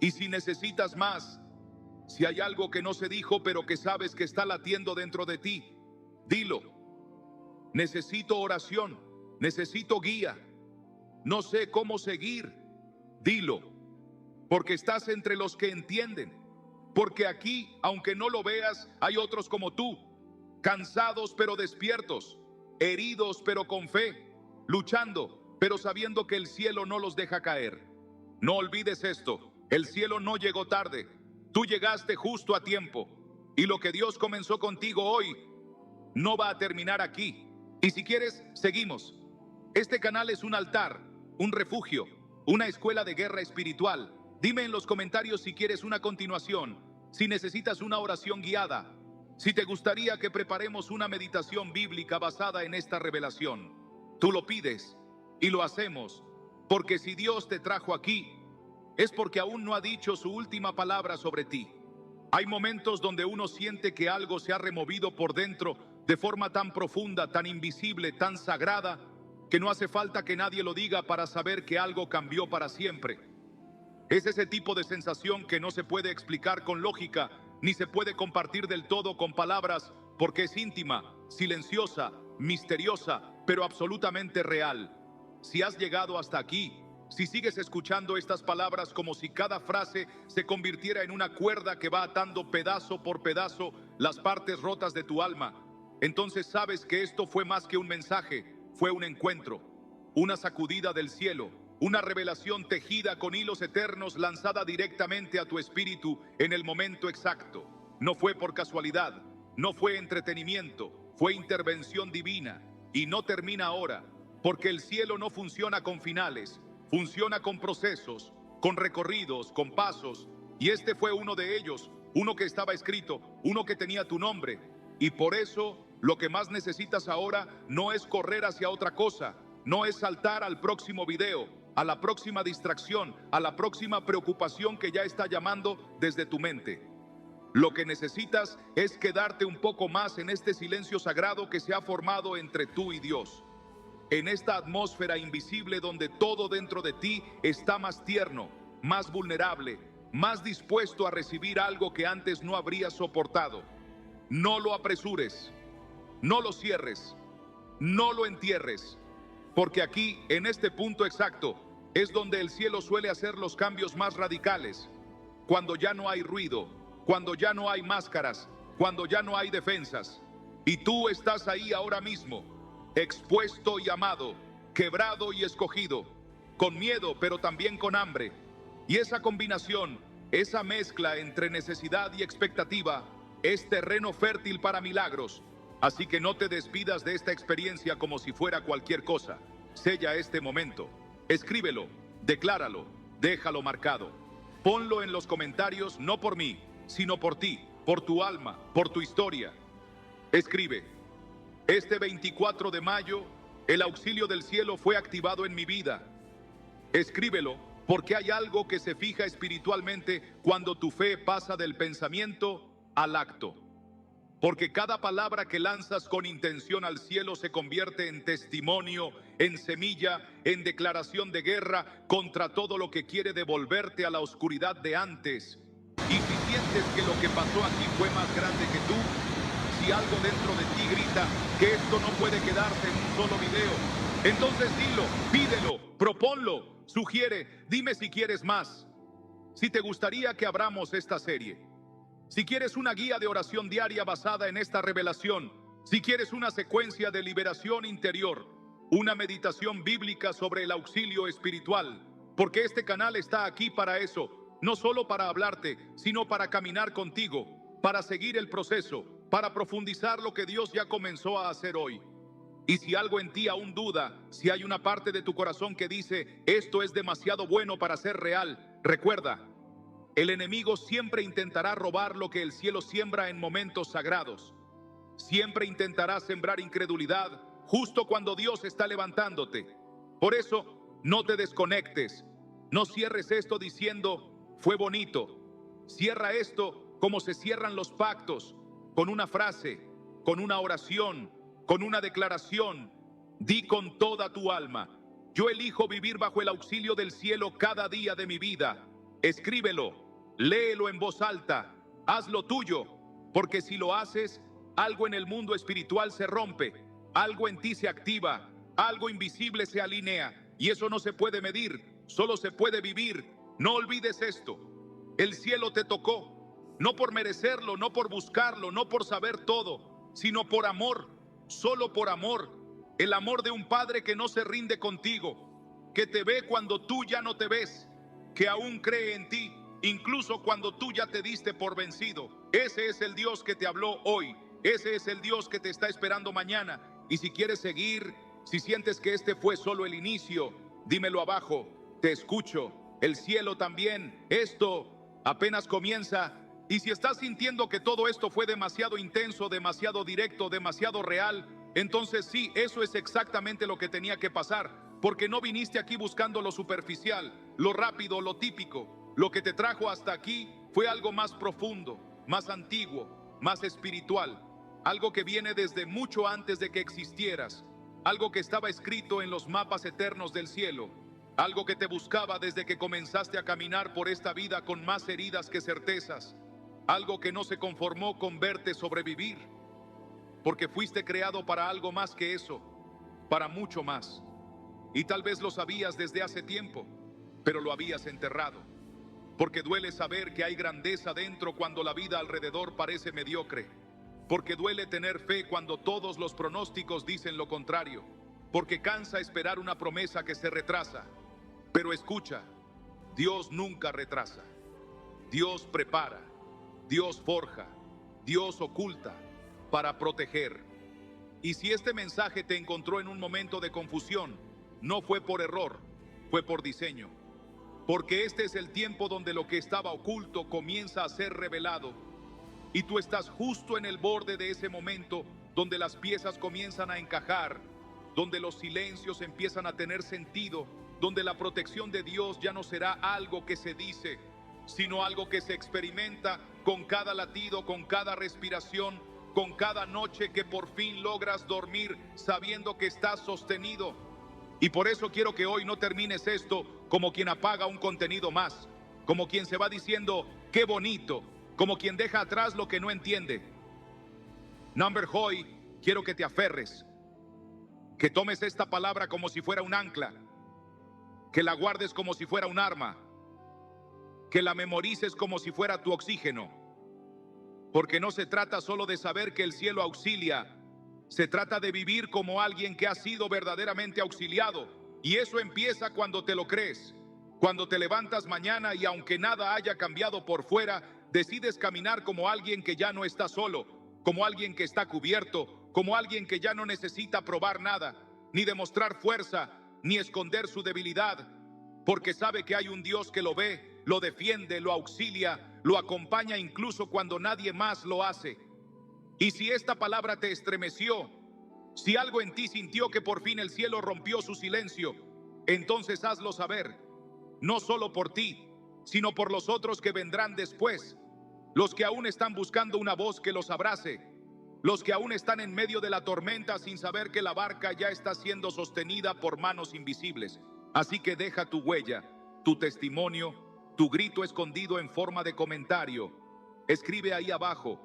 Y si necesitas más, si hay algo que no se dijo pero que sabes que está latiendo dentro de ti, dilo. Necesito oración. Necesito guía. No sé cómo seguir. Dilo. Porque estás entre los que entienden. Porque aquí, aunque no lo veas, hay otros como tú, cansados pero despiertos, heridos pero con fe, luchando pero sabiendo que el cielo no los deja caer. No olvides esto, el cielo no llegó tarde, tú llegaste justo a tiempo. Y lo que Dios comenzó contigo hoy no va a terminar aquí. Y si quieres, seguimos. Este canal es un altar, un refugio, una escuela de guerra espiritual. Dime en los comentarios si quieres una continuación, si necesitas una oración guiada, si te gustaría que preparemos una meditación bíblica basada en esta revelación. Tú lo pides y lo hacemos, porque si Dios te trajo aquí, es porque aún no ha dicho su última palabra sobre ti. Hay momentos donde uno siente que algo se ha removido por dentro de forma tan profunda, tan invisible, tan sagrada, que no hace falta que nadie lo diga para saber que algo cambió para siempre. Es ese tipo de sensación que no se puede explicar con lógica, ni se puede compartir del todo con palabras, porque es íntima, silenciosa, misteriosa, pero absolutamente real. Si has llegado hasta aquí, si sigues escuchando estas palabras como si cada frase se convirtiera en una cuerda que va atando pedazo por pedazo las partes rotas de tu alma, entonces sabes que esto fue más que un mensaje, fue un encuentro, una sacudida del cielo, una revelación tejida con hilos eternos lanzada directamente a tu espíritu en el momento exacto. No fue por casualidad, no fue entretenimiento, fue intervención divina y no termina ahora, porque el cielo no funciona con finales, funciona con procesos, con recorridos, con pasos, y este fue uno de ellos, uno que estaba escrito, uno que tenía tu nombre, y por eso lo que más necesitas ahora no es correr hacia otra cosa, no es saltar al próximo video, a la próxima distracción, a la próxima preocupación que ya está llamando desde tu mente. Lo que necesitas es quedarte un poco más en este silencio sagrado que se ha formado entre tú y Dios. En esta atmósfera invisible donde todo dentro de ti está más tierno, más vulnerable, más dispuesto a recibir algo que antes no habrías soportado. No lo apresures, no lo cierres, no lo entierres, porque aquí, en este punto exacto, es donde el cielo suele hacer los cambios más radicales. Cuando ya no hay ruido, cuando ya no hay máscaras, cuando ya no hay defensas. Y tú estás ahí ahora mismo, expuesto y amado, quebrado y escogido, con miedo pero también con hambre. Y esa combinación, esa mezcla entre necesidad y expectativa, es terreno fértil para milagros. Así que no te despidas de esta experiencia como si fuera cualquier cosa. Sella este momento, escríbelo, decláralo, déjalo marcado. Ponlo en los comentarios, no por mí, sino por ti, por tu alma, por tu historia. Escribe: este 24 de mayo, el auxilio del cielo fue activado en mi vida. Escríbelo, porque hay algo que se fija espiritualmente cuando tu fe pasa del pensamiento al acto. Porque cada palabra que lanzas con intención al cielo se convierte en testimonio, en semilla, en declaración de guerra contra todo lo que quiere devolverte a la oscuridad de antes. Y si sientes que lo que pasó aquí fue más grande que tú, si algo dentro de ti grita que esto no puede quedarse en un solo video, entonces dilo, pídelo, proponlo, sugiere, dime si quieres más. Si te gustaría que abramos esta serie, si quieres una guía de oración diaria basada en esta revelación, si quieres una secuencia de liberación interior, una meditación bíblica sobre el auxilio espiritual, porque este canal está aquí para eso, no solo para hablarte, sino para caminar contigo, para seguir el proceso, para profundizar lo que Dios ya comenzó a hacer hoy. Y si algo en ti aún duda, si hay una parte de tu corazón que dice, esto es demasiado bueno para ser real, recuerda, el enemigo siempre intentará robar lo que el cielo siembra en momentos sagrados. Siempre intentará sembrar incredulidad justo cuando Dios está levantándote. Por eso, no te desconectes. No cierres esto diciendo, fue bonito. Cierra esto como se cierran los pactos, con una frase, con una oración, con una declaración. Di con toda tu alma, yo elijo vivir bajo el auxilio del cielo cada día de mi vida. Escríbelo, léelo en voz alta, hazlo tuyo, porque si lo haces, algo en el mundo espiritual se rompe, algo en ti se activa, algo invisible se alinea, y eso no se puede medir, solo se puede vivir. No olvides esto, el cielo te tocó, no por merecerlo, no por buscarlo, no por saber todo, sino por amor, solo por amor, el amor de un padre que no se rinde contigo, que te ve cuando tú ya no te ves, que aún cree en ti, incluso cuando tú ya te diste por vencido. Ese es el Dios que te habló hoy, ese es el Dios que te está esperando mañana. Y si quieres seguir, si sientes que este fue solo el inicio, dímelo abajo, Te escucho, el cielo también. Esto apenas comienza. Y si estás sintiendo que todo esto fue demasiado intenso, demasiado directo, demasiado real, entonces sí, eso es exactamente lo que tenía que pasar. Porque no viniste aquí buscando lo superficial, lo rápido, lo típico. Lo que te trajo hasta aquí fue algo más profundo, más antiguo, más espiritual. Algo que viene desde mucho antes de que existieras. Algo que estaba escrito en los mapas eternos del cielo. Algo que te buscaba desde que comenzaste a caminar por esta vida con más heridas que certezas. Algo que no se conformó con verte sobrevivir. Porque fuiste creado para algo más que eso, para mucho más. Y tal vez lo sabías desde hace tiempo, pero lo habías enterrado. Porque duele saber que hay grandeza dentro cuando la vida alrededor parece mediocre. Porque duele tener fe cuando todos los pronósticos dicen lo contrario. Porque cansa esperar una promesa que se retrasa. Pero escucha, Dios nunca retrasa. Dios prepara, Dios forja, Dios oculta para proteger. Y si este mensaje te encontró en un momento de confusión, no fue por error, fue por diseño. Porque este es el tiempo donde lo que estaba oculto comienza a ser revelado. Y tú estás justo en el borde de ese momento donde las piezas comienzan a encajar, donde los silencios empiezan a tener sentido, donde la protección de Dios ya no será algo que se dice, sino algo que se experimenta con cada latido, con cada respiración, con cada noche que por fin logras dormir sabiendo que estás sostenido. Y por eso quiero que hoy no termines esto como quien apaga un contenido más, como quien se va diciendo, qué bonito, como quien deja atrás lo que no entiende. Number Hoy, quiero que te aferres, que tomes esta palabra como si fuera un ancla, que la guardes como si fuera un arma, que la memorices como si fuera tu oxígeno. Porque no se trata solo de saber que el cielo auxilia, se trata de vivir como alguien que ha sido verdaderamente auxiliado. Y eso empieza cuando te lo crees, cuando te levantas mañana y aunque nada haya cambiado por fuera, decides caminar como alguien que ya no está solo, como alguien que está cubierto, como alguien que ya no necesita probar nada, ni demostrar fuerza, ni esconder su debilidad, porque sabe que hay un Dios que lo ve, lo defiende, lo auxilia, lo acompaña incluso cuando nadie más lo hace. Y si esta palabra te estremeció, si algo en ti sintió que por fin el cielo rompió su silencio, entonces hazlo saber, no solo por ti, sino por los otros que vendrán después, los que aún están buscando una voz que los abrace, los que aún están en medio de la tormenta sin saber que la barca ya está siendo sostenida por manos invisibles. Así que deja tu huella, tu testimonio, tu grito escondido en forma de comentario. Escribe ahí abajo: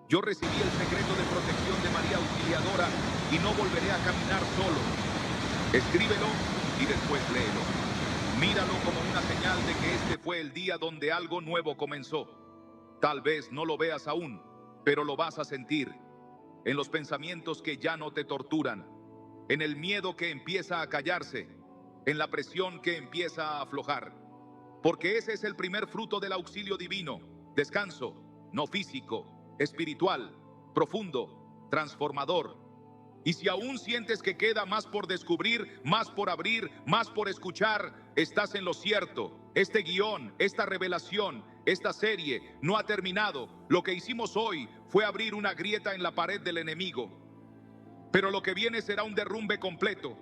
yo recibí el secreto de protección de María Auxiliadora y no volveré a caminar solo. Escríbelo y después léelo. Míralo como una señal de que este fue el día donde algo nuevo comenzó. Tal vez no lo veas aún, pero lo vas a sentir. En los pensamientos que ya no te torturan, en el miedo que empieza a callarse, en la presión que empieza a aflojar. Porque ese es el primer fruto del auxilio divino: descanso, no físico, espiritual, profundo, transformador. Y si aún sientes que queda más por descubrir, más por abrir, más por escuchar, estás en lo cierto. Este guión, esta revelación, esta serie no ha terminado. Lo que hicimos hoy fue abrir una grieta en la pared del enemigo. Pero lo que viene será un derrumbe completo.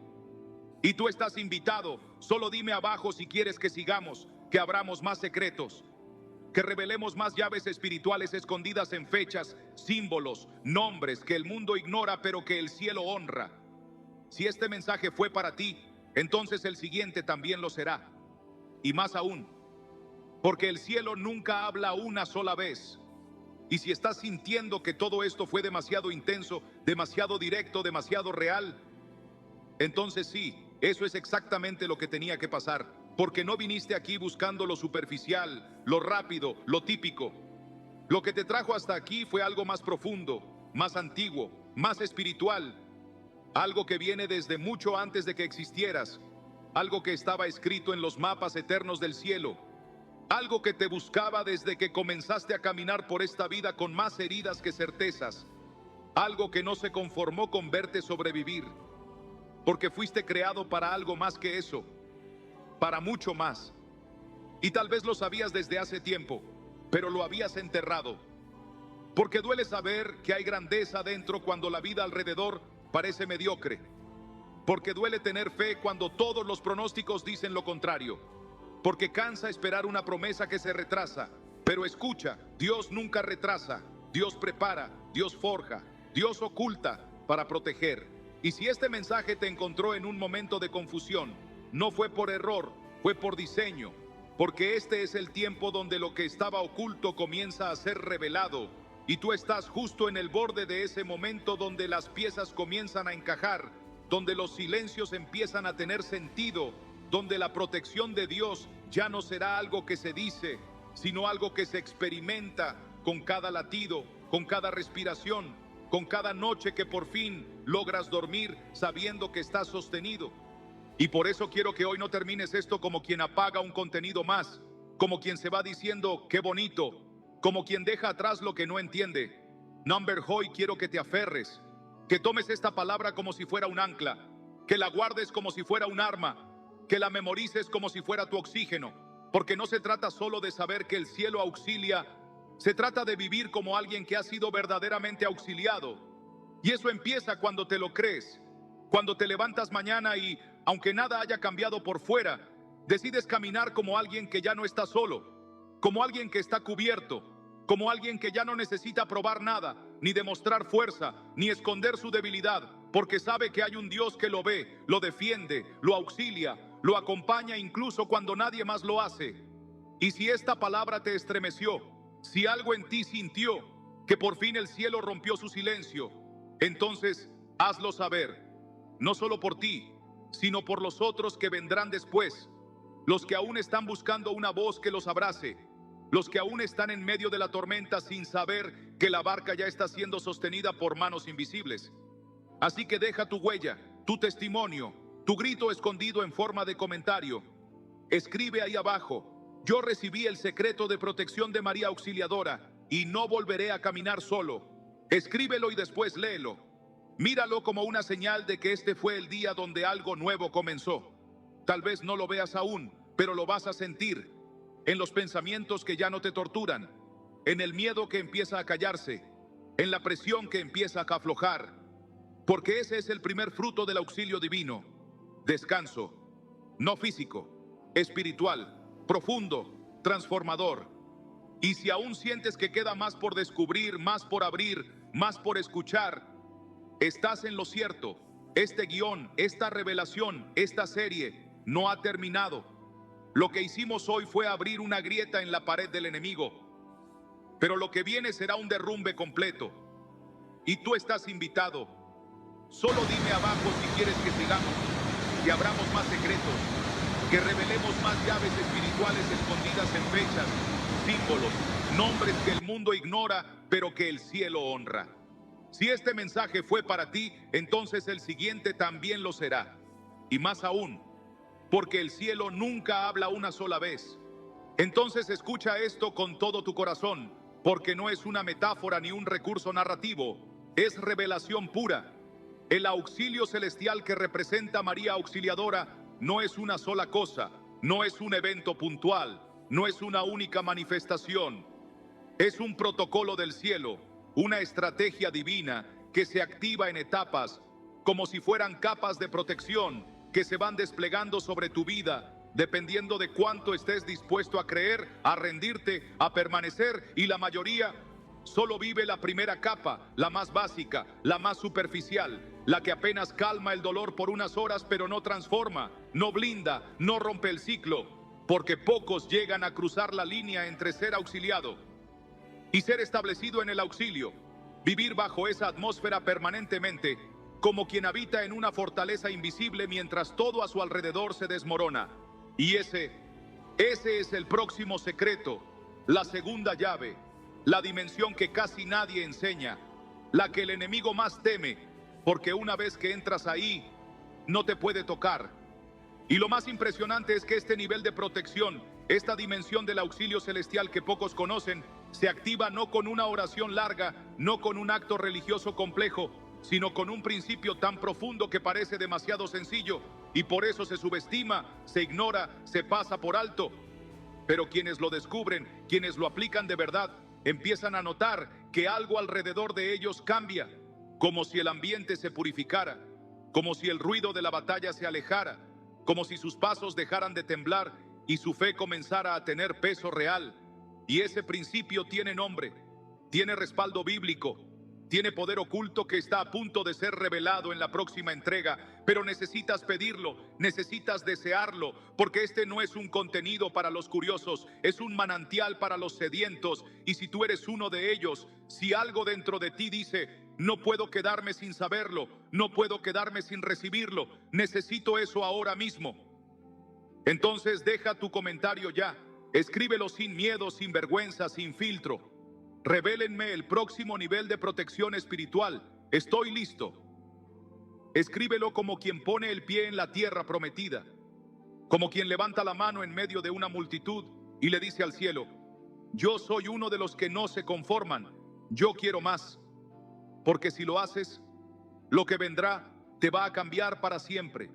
Y tú estás invitado. Solo dime abajo si quieres que sigamos, que abramos más secretos, que revelemos más llaves espirituales escondidas en fechas, símbolos, nombres que el mundo ignora pero que el cielo honra. Si este mensaje fue para ti, entonces el siguiente también lo será. Y más aún, porque el cielo nunca habla una sola vez. Y si estás sintiendo que todo esto fue demasiado intenso, demasiado directo, demasiado real, entonces sí, eso es exactamente lo que tenía que pasar. Porque no viniste aquí buscando lo superficial, lo rápido, lo típico. Lo que te trajo hasta aquí fue algo más profundo, más antiguo, más espiritual. Algo que viene desde mucho antes de que existieras. Algo que estaba escrito en los mapas eternos del cielo. Algo que te buscaba desde que comenzaste a caminar por esta vida con más heridas que certezas. Algo que no se conformó con verte sobrevivir. Porque fuiste creado para algo más que eso. para mucho más. Y tal vez lo sabías desde hace tiempo, pero lo habías enterrado. Porque duele saber que hay grandeza dentro cuando la vida alrededor parece mediocre. Porque duele tener fe cuando todos los pronósticos dicen lo contrario. Porque cansa esperar una promesa que se retrasa. Pero escucha, Dios nunca retrasa. Dios prepara, Dios forja, Dios oculta para proteger. Y si este mensaje te encontró en un momento de confusión, no fue por error, fue por diseño. Porque este es el tiempo donde lo que estaba oculto comienza a ser revelado. Y tú estás justo en el borde de ese momento donde las piezas comienzan a encajar, donde los silencios empiezan a tener sentido, donde la protección de Dios ya no será algo que se dice, sino algo que se experimenta con cada latido, con cada respiración, con cada noche que por fin logras dormir sabiendo que estás sostenido. Y por eso quiero que hoy no termines esto como quien apaga un contenido más, como quien se va diciendo qué bonito, como quien deja atrás lo que no entiende. Number Hoy, quiero que te aferres, que tomes esta palabra como si fuera un ancla, que la guardes como si fuera un arma, que la memorices como si fuera tu oxígeno, porque no se trata solo de saber que el cielo auxilia, se trata de vivir como alguien que ha sido verdaderamente auxiliado. Y eso empieza cuando te lo crees, cuando te levantas mañana y, aunque nada haya cambiado por fuera, decides caminar como alguien que ya no está solo, como alguien que está cubierto, como alguien que ya no necesita probar nada, ni demostrar fuerza, ni esconder su debilidad, porque sabe que hay un Dios que lo ve, lo defiende, lo auxilia, lo acompaña incluso cuando nadie más lo hace. Y si esta palabra te estremeció, si algo en ti sintió que por fin el cielo rompió su silencio, entonces hazlo saber, no solo por ti, sino por los otros que vendrán después, los que aún están buscando una voz que los abrace, los que aún están en medio de la tormenta sin saber que la barca ya está siendo sostenida por manos invisibles. Así que deja tu huella, tu testimonio, tu grito escondido en forma de comentario. Escribe ahí abajo: yo recibí el secreto de protección de María Auxiliadora y no volveré a caminar solo. Escríbelo y después léelo. Míralo como una señal de que este fue el día donde algo nuevo comenzó. Tal vez no lo veas aún, pero lo vas a sentir. En los pensamientos que ya no te torturan, en el miedo que empieza a callarse, en la presión que empieza a aflojar, porque ese es el primer fruto del auxilio divino. Descanso, no físico, espiritual, profundo, transformador. Y si aún sientes que queda más por descubrir, más por abrir, más por escuchar, estás en lo cierto. Este guión, esta revelación, esta serie no ha terminado. Lo que hicimos hoy fue abrir una grieta en la pared del enemigo, pero lo que viene será un derrumbe completo. Y tú estás invitado. Solo dime abajo si quieres que sigamos, que abramos más secretos, que revelemos más llaves espirituales escondidas en fechas, símbolos, nombres que el mundo ignora, pero que el cielo honra. Si este mensaje fue para ti, entonces el siguiente también lo será. Y más aún, porque el cielo nunca habla una sola vez. Entonces escucha esto con todo tu corazón, porque no es una metáfora ni un recurso narrativo, es revelación pura. El auxilio celestial que representa María Auxiliadora no es una sola cosa, no es un evento puntual, no es una única manifestación. Es un protocolo del cielo, una estrategia divina que se activa en etapas, como si fueran capas de protección que se van desplegando sobre tu vida, dependiendo de cuánto estés dispuesto a creer, a rendirte, a permanecer, y la mayoría solo vive la primera capa, la más básica, la más superficial, la que apenas calma el dolor por unas horas, pero no transforma, no blinda, no rompe el ciclo, porque pocos llegan a cruzar la línea entre ser auxiliado y ser establecido en el auxilio, vivir bajo esa atmósfera permanentemente, como quien habita en una fortaleza invisible mientras todo a su alrededor se desmorona. Y ese es el próximo secreto, la segunda llave, la dimensión que casi nadie enseña, la que el enemigo más teme, porque una vez que entras ahí, no te puede tocar. Y lo más impresionante es que este nivel de protección, esta dimensión del auxilio celestial que pocos conocen, se activa no con una oración larga, no con un acto religioso complejo, sino con un principio tan profundo que parece demasiado sencillo, y por eso se subestima, se ignora, se pasa por alto. Pero quienes lo descubren, quienes lo aplican de verdad, empiezan a notar que algo alrededor de ellos cambia, como si el ambiente se purificara, como si el ruido de la batalla se alejara, como si sus pasos dejaran de temblar y su fe comenzara a tener peso real. Y ese principio tiene nombre, tiene respaldo bíblico, tiene poder oculto que está a punto de ser revelado en la próxima entrega, pero necesitas pedirlo, necesitas desearlo, porque este no es un contenido para los curiosos, es un manantial para los sedientos. Y si tú eres uno de ellos, si algo dentro de ti dice: no puedo quedarme sin saberlo, no puedo quedarme sin recibirlo, necesito eso ahora mismo, entonces deja tu comentario ya, escríbelo sin miedo, sin vergüenza, sin filtro. Revélenme el próximo nivel de protección espiritual. Estoy listo. Escríbelo como quien pone el pie en la tierra prometida, como quien levanta la mano en medio de una multitud y le dice al cielo: yo soy uno de los que no se conforman, yo quiero más. Porque si lo haces, lo que vendrá te va a cambiar para siempre.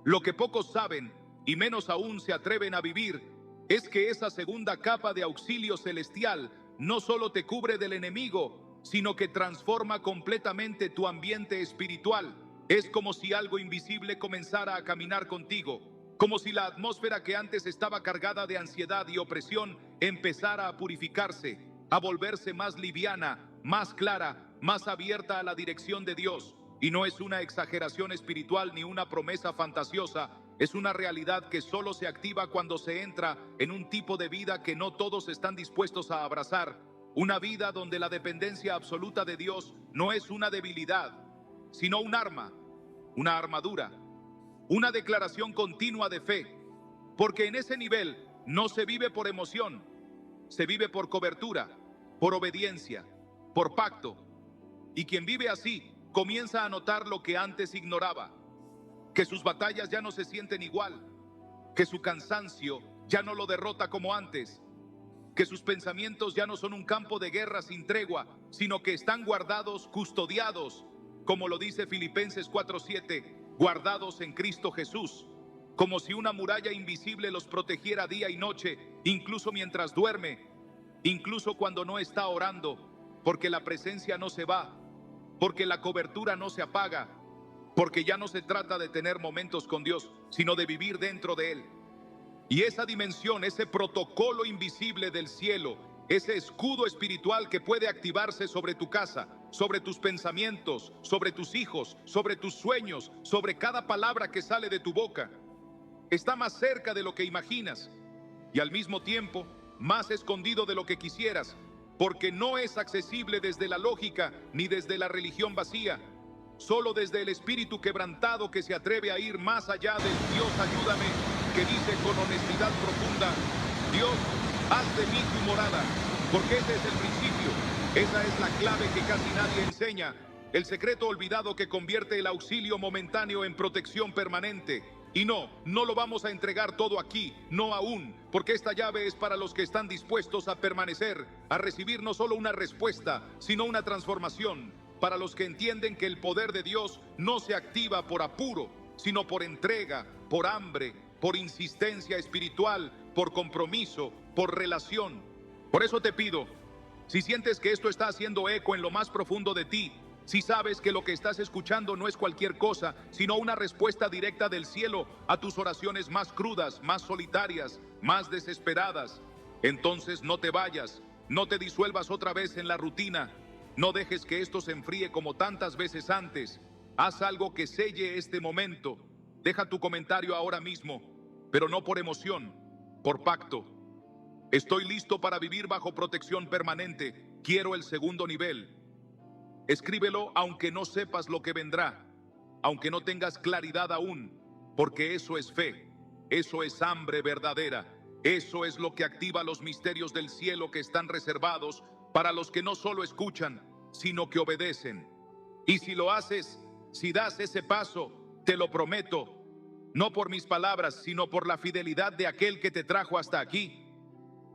Lo que pocos saben, y menos aún se atreven a vivir, es que esa segunda capa de auxilio celestial no solo te cubre del enemigo, sino que transforma completamente tu ambiente espiritual. Es como si algo invisible comenzara a caminar contigo, como si la atmósfera que antes estaba cargada de ansiedad y opresión empezara a purificarse, a volverse más liviana, más clara, más abierta a la dirección de Dios. Y no es una exageración espiritual ni una promesa fantasiosa, es una realidad que solo se activa cuando se entra en un tipo de vida que no todos están dispuestos a abrazar. Una vida donde la dependencia absoluta de Dios no es una debilidad, sino un arma, una armadura, una declaración continua de fe. Porque en ese nivel no se vive por emoción, se vive por cobertura, por obediencia, por pacto. Y quien vive así comienza a notar lo que antes ignoraba: que sus batallas ya no se sienten igual, que su cansancio ya no lo derrota como antes, que sus pensamientos ya no son un campo de guerra sin tregua, sino que están guardados, custodiados, como lo dice Filipenses 4:7, guardados en Cristo Jesús, como si una muralla invisible los protegiera día y noche, incluso mientras duerme, incluso cuando no está orando, porque la presencia no se va, porque la cobertura no se apaga, porque ya no se trata de tener momentos con Dios, sino de vivir dentro de Él. Y esa dimensión, ese protocolo invisible del cielo, ese escudo espiritual que puede activarse sobre tu casa, sobre tus pensamientos, sobre tus hijos, sobre tus sueños, sobre cada palabra que sale de tu boca, está más cerca de lo que imaginas y al mismo tiempo más escondido de lo que quisieras, porque no es accesible desde la lógica ni desde la religión vacía. Solo desde el espíritu quebrantado que se atreve a ir más allá del Dios ayúdame, que dice con honestidad profunda: Dios, haz de mí tu morada, porque ese es el principio, esa es la clave que casi nadie enseña, el secreto olvidado que convierte el auxilio momentáneo en protección permanente. Y no lo vamos a entregar todo aquí, no aún, porque esta llave es para los que están dispuestos a permanecer, a recibir no solo una respuesta, sino una transformación. Para los que entienden que el poder de Dios no se activa por apuro, sino por entrega, por hambre, por insistencia espiritual, por compromiso, por relación. Por eso te pido, si sientes que esto está haciendo eco en lo más profundo de ti, si sabes que lo que estás escuchando no es cualquier cosa, sino una respuesta directa del cielo a tus oraciones más crudas, más solitarias, más desesperadas, entonces no te vayas, no te disuelvas otra vez en la rutina. No dejes que esto se enfríe como tantas veces antes. Haz algo que selle este momento. Deja tu comentario ahora mismo, pero no por emoción, por pacto. Estoy listo para vivir bajo protección permanente. Quiero el segundo nivel. Escríbelo aunque no sepas lo que vendrá, aunque no tengas claridad aún, porque eso es fe, eso es hambre verdadera, eso es lo que activa los misterios del cielo que están reservados para los que no solo escuchan, sino que obedecen. Y si lo haces, si das ese paso, te lo prometo, no por mis palabras, sino por la fidelidad de aquel que te trajo hasta aquí,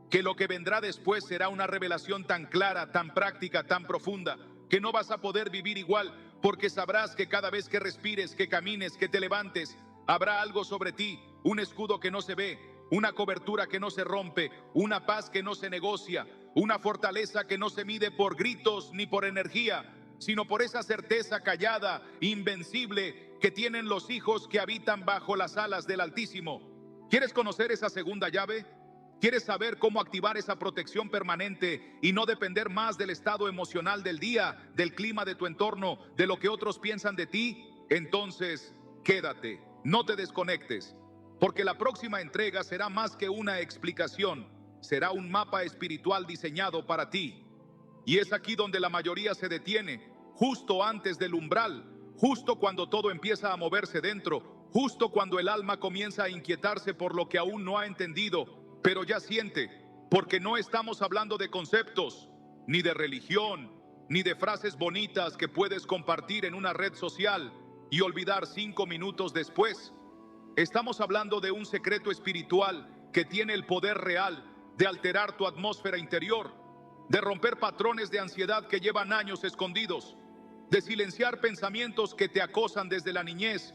que lo que vendrá después será una revelación tan clara, tan práctica, tan profunda, que no vas a poder vivir igual, porque sabrás que cada vez que respires, que camines, que te levantes, Habrá algo sobre ti, un escudo que no se ve, una cobertura que no se rompe, una paz que no se negocia, una fortaleza que no se mide por gritos ni por energía, sino por esa certeza callada, invencible, que tienen los hijos que habitan bajo las alas del Altísimo. ¿Quieres conocer esa segunda llave? ¿Quieres saber cómo activar esa protección permanente y no depender más del estado emocional del día, del clima de tu entorno, de lo que otros piensan de ti? Entonces, quédate, no te desconectes, porque la próxima entrega será más que una explicación, será un mapa espiritual diseñado para ti. Y es aquí donde la mayoría se detiene, justo antes del umbral, justo cuando todo empieza a moverse dentro, justo cuando el alma comienza a inquietarse por lo que aún no ha entendido, pero ya siente, porque no estamos hablando de conceptos, ni de religión, ni de frases bonitas que puedes compartir en una red social y olvidar 5 minutos después. Estamos hablando de un secreto espiritual que tiene el poder real de alterar tu atmósfera interior, de romper patrones de ansiedad que llevan años escondidos, de silenciar pensamientos que te acosan desde la niñez,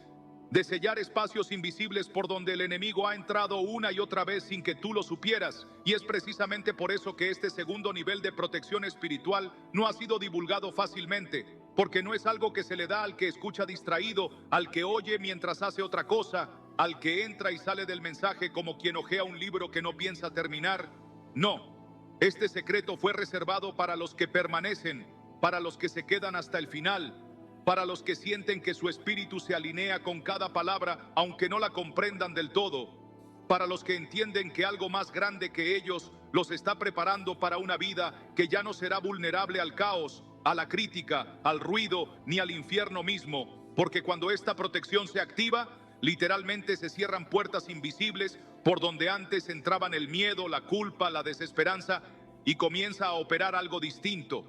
de sellar espacios invisibles por donde el enemigo ha entrado una y otra vez sin que tú lo supieras. Y es precisamente por eso que este segundo nivel de protección espiritual no ha sido divulgado fácilmente, porque no es algo que se le da al que escucha distraído, al que oye mientras hace otra cosa, al que entra y sale del mensaje como quien hojea un libro que no piensa terminar. No, este secreto fue reservado para los que permanecen, para los que se quedan hasta el final, para los que sienten que su espíritu se alinea con cada palabra, aunque no la comprendan del todo, para los que entienden que algo más grande que ellos los está preparando para una vida que ya no será vulnerable al caos, a la crítica, al ruido, ni al infierno mismo, porque cuando esta protección se activa, literalmente se cierran puertas invisibles por donde antes entraban el miedo, la culpa, la desesperanza, y comienza a operar algo distinto,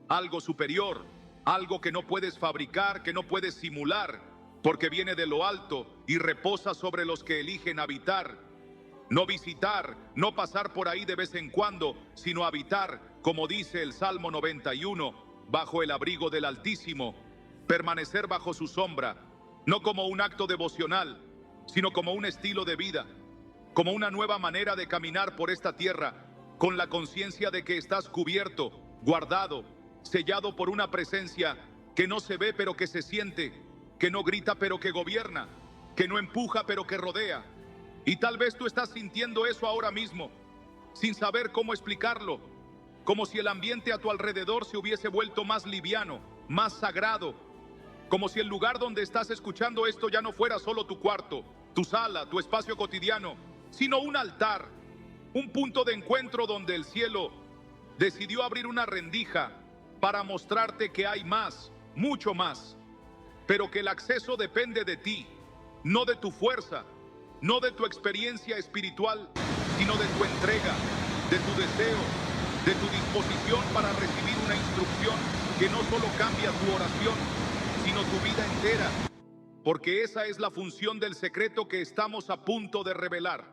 algo superior, algo que no puedes fabricar, que no puedes simular, porque viene de lo alto y reposa sobre los que eligen habitar. No visitar, no pasar por ahí de vez en cuando, sino habitar, como dice el Salmo 91, bajo el abrigo del Altísimo, permanecer bajo su sombra, no como un acto devocional, sino como un estilo de vida, como una nueva manera de caminar por esta tierra, con la conciencia de que estás cubierto, guardado, sellado por una presencia que no se ve pero que se siente, que no grita pero que gobierna, que no empuja pero que rodea. Y tal vez tú estás sintiendo eso ahora mismo, sin saber cómo explicarlo, como si el ambiente a tu alrededor se hubiese vuelto más liviano, más sagrado, como si el lugar donde estás escuchando esto ya no fuera solo tu cuarto, tu sala, tu espacio cotidiano, sino un altar, un punto de encuentro donde el cielo decidió abrir una rendija para mostrarte que hay más, mucho más, pero que el acceso depende de ti, no de tu fuerza, no de tu experiencia espiritual, sino de tu entrega, de tu deseo, de tu disposición para recibir una instrucción que no solo cambia tu oración, sino tu vida entera, porque esa es la función del secreto que estamos a punto de revelar.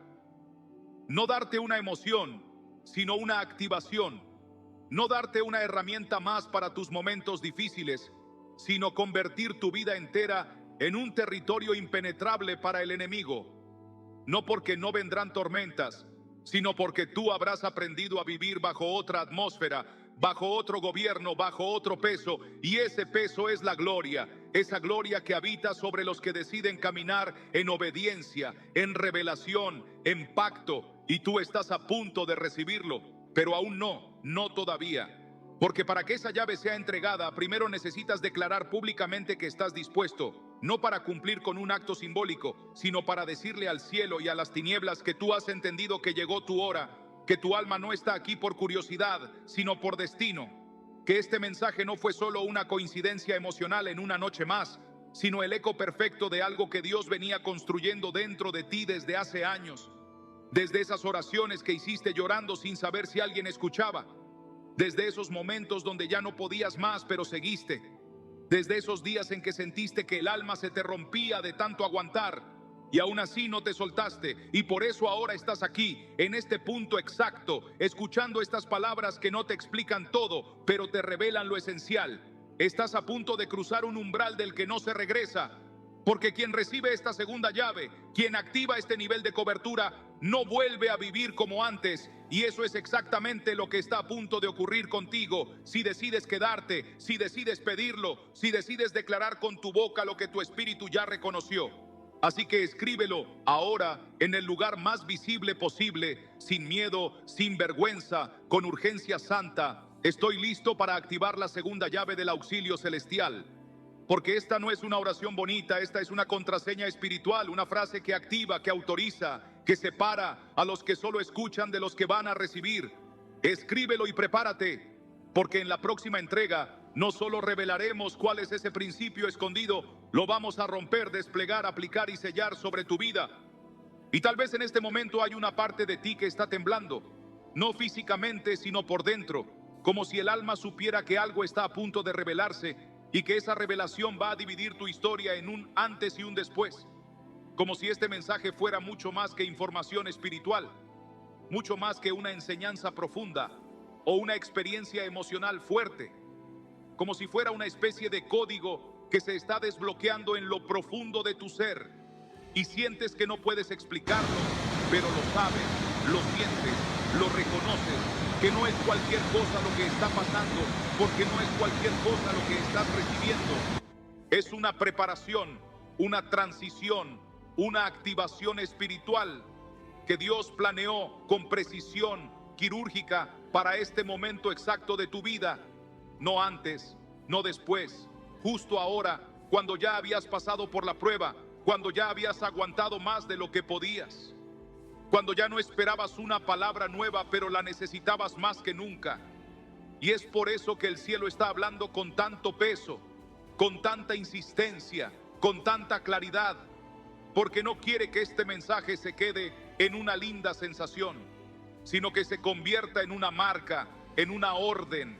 No darte una emoción, sino una activación. No darte una herramienta más para tus momentos difíciles, sino convertir tu vida entera en un territorio impenetrable para el enemigo. No porque no vendrán tormentas, sino porque tú habrás aprendido a vivir bajo otra atmósfera, bajo otro gobierno, bajo otro peso, y ese peso es la gloria, esa gloria que habita sobre los que deciden caminar en obediencia, en revelación, en pacto, y tú estás a punto de recibirlo, pero aún no todavía. Porque para que esa llave sea entregada, primero necesitas declarar públicamente que estás dispuesto, no para cumplir con un acto simbólico, sino para decirle al cielo y a las tinieblas que tú has entendido que llegó tu hora, que tu alma no está aquí por curiosidad, sino por destino, que este mensaje no fue solo una coincidencia emocional en una noche más, sino el eco perfecto de algo que Dios venía construyendo dentro de ti desde hace años, desde esas oraciones que hiciste llorando sin saber si alguien escuchaba, desde esos momentos donde ya no podías más pero seguiste, desde esos días en que sentiste que el alma se te rompía de tanto aguantar y aún así no te soltaste, y por eso ahora estás aquí, en este punto exacto, escuchando estas palabras que no te explican todo, pero te revelan lo esencial. Estás a punto de cruzar un umbral del que no se regresa, Porque quien recibe esta segunda llave, quien activa este nivel de cobertura, no vuelve a vivir como antes. Y eso es exactamente lo que está a punto de ocurrir contigo. Si decides quedarte, si decides pedirlo, si decides declarar con tu boca lo que tu espíritu ya reconoció. Así que escríbelo ahora en el lugar más visible posible, sin miedo, sin vergüenza, con urgencia santa. Estoy listo para activar la segunda llave del auxilio celestial. Porque esta no es una oración bonita, esta es una contraseña espiritual, una frase que activa, que autoriza, que separa a los que solo escuchan de los que van a recibir. Escríbelo y prepárate, porque en la próxima entrega no solo revelaremos cuál es ese principio escondido, lo vamos a romper, desplegar, aplicar y sellar sobre tu vida. Y tal vez en este momento hay una parte de ti que está temblando, no físicamente, sino por dentro, como si el alma supiera que algo está a punto de revelarse y que esa revelación va a dividir tu historia en un antes y un después. Como si este mensaje fuera mucho más que información espiritual, mucho más que una enseñanza profunda o una experiencia emocional fuerte. Como si fuera una especie de código que se está desbloqueando en lo profundo de tu ser. Y sientes que no puedes explicarlo, pero lo sabes, lo sientes, lo reconoces. Que no es cualquier cosa lo que está pasando, porque no es cualquier cosa lo que estás recibiendo. Es una preparación, una transición, una activación espiritual que Dios planeó con precisión quirúrgica para este momento exacto de tu vida. No antes, no después, justo ahora, cuando ya habías pasado por la prueba, cuando ya habías aguantado más de lo que podías. Cuando ya no esperabas una palabra nueva, pero la necesitabas más que nunca. Y es por eso que el cielo está hablando con tanto peso, con tanta insistencia, con tanta claridad, porque no quiere que este mensaje se quede en una linda sensación, sino que se convierta en una marca, en una orden,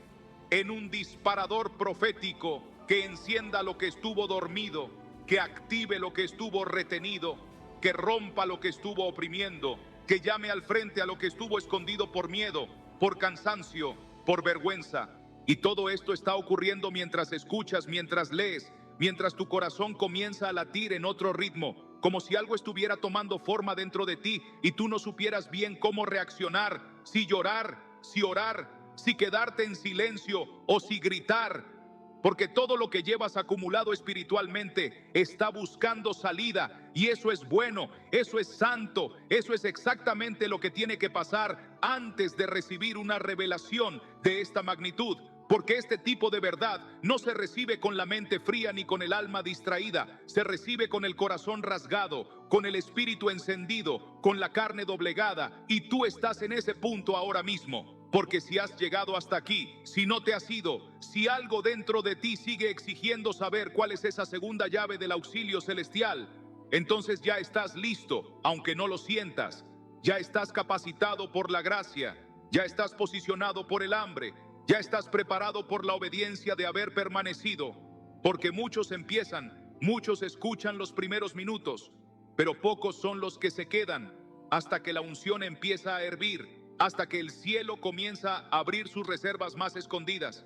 en un disparador profético que encienda lo que estuvo dormido, que active lo que estuvo retenido, que rompa lo que estuvo oprimiendo, que llame al frente a lo que estuvo escondido por miedo, por cansancio, por vergüenza. Y todo esto está ocurriendo mientras escuchas, mientras lees, mientras tu corazón comienza a latir en otro ritmo, como si algo estuviera tomando forma dentro de ti y tú no supieras bien cómo reaccionar, si llorar, si orar, si quedarte en silencio o si gritar. Porque todo lo que llevas acumulado espiritualmente está buscando salida, y eso es bueno, eso es santo, eso es exactamente lo que tiene que pasar antes de recibir una revelación de esta magnitud. Porque este tipo de verdad no se recibe con la mente fría ni con el alma distraída, se recibe con el corazón rasgado, con el espíritu encendido, con la carne doblegada, y tú estás en ese punto ahora mismo. Porque si has llegado hasta aquí, si no te has ido, si algo dentro de ti sigue exigiendo saber cuál es esa segunda llave del auxilio celestial, entonces ya estás listo, aunque no lo sientas. Ya estás capacitado por la gracia, ya estás posicionado por el hambre, ya estás preparado por la obediencia de haber permanecido. Porque muchos empiezan, muchos escuchan los primeros minutos, pero pocos son los que se quedan hasta que la unción empieza a hervir, hasta que el cielo comienza a abrir sus reservas más escondidas.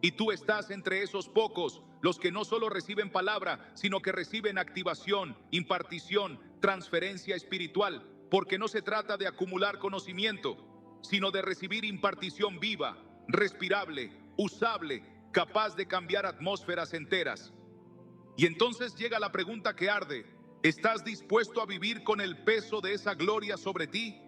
Y tú estás entre esos pocos, los que no solo reciben palabra, sino que reciben activación, impartición, transferencia espiritual, porque no se trata de acumular conocimiento, sino de recibir impartición viva, respirable, usable, capaz de cambiar atmósferas enteras. Y entonces llega la pregunta que arde: ¿estás dispuesto a vivir con el peso de esa gloria sobre ti?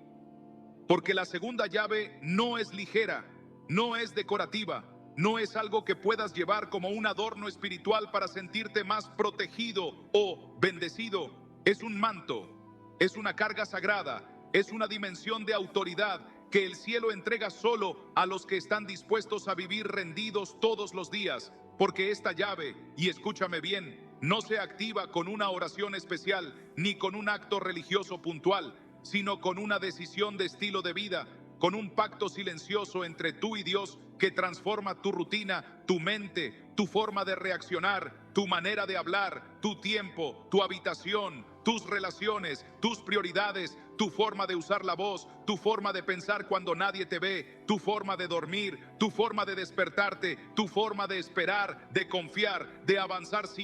Porque la segunda llave no es ligera, no es decorativa, no es algo que puedas llevar como un adorno espiritual para sentirte más protegido o bendecido. Es un manto, es una carga sagrada, es una dimensión de autoridad que el cielo entrega solo a los que están dispuestos a vivir rendidos todos los días. Porque esta llave, y escúchame bien, no se activa con una oración especial ni con un acto religioso puntual, sino con una decisión de estilo de vida, con un pacto silencioso entre tú y Dios que transforma tu rutina, tu mente, tu forma de reaccionar, tu manera de hablar, tu tiempo, tu habitación, tus relaciones, tus prioridades, tu forma de usar la voz, tu forma de pensar cuando nadie te ve, tu forma de dormir, tu forma de despertarte, tu forma de esperar, de confiar, de avanzar sin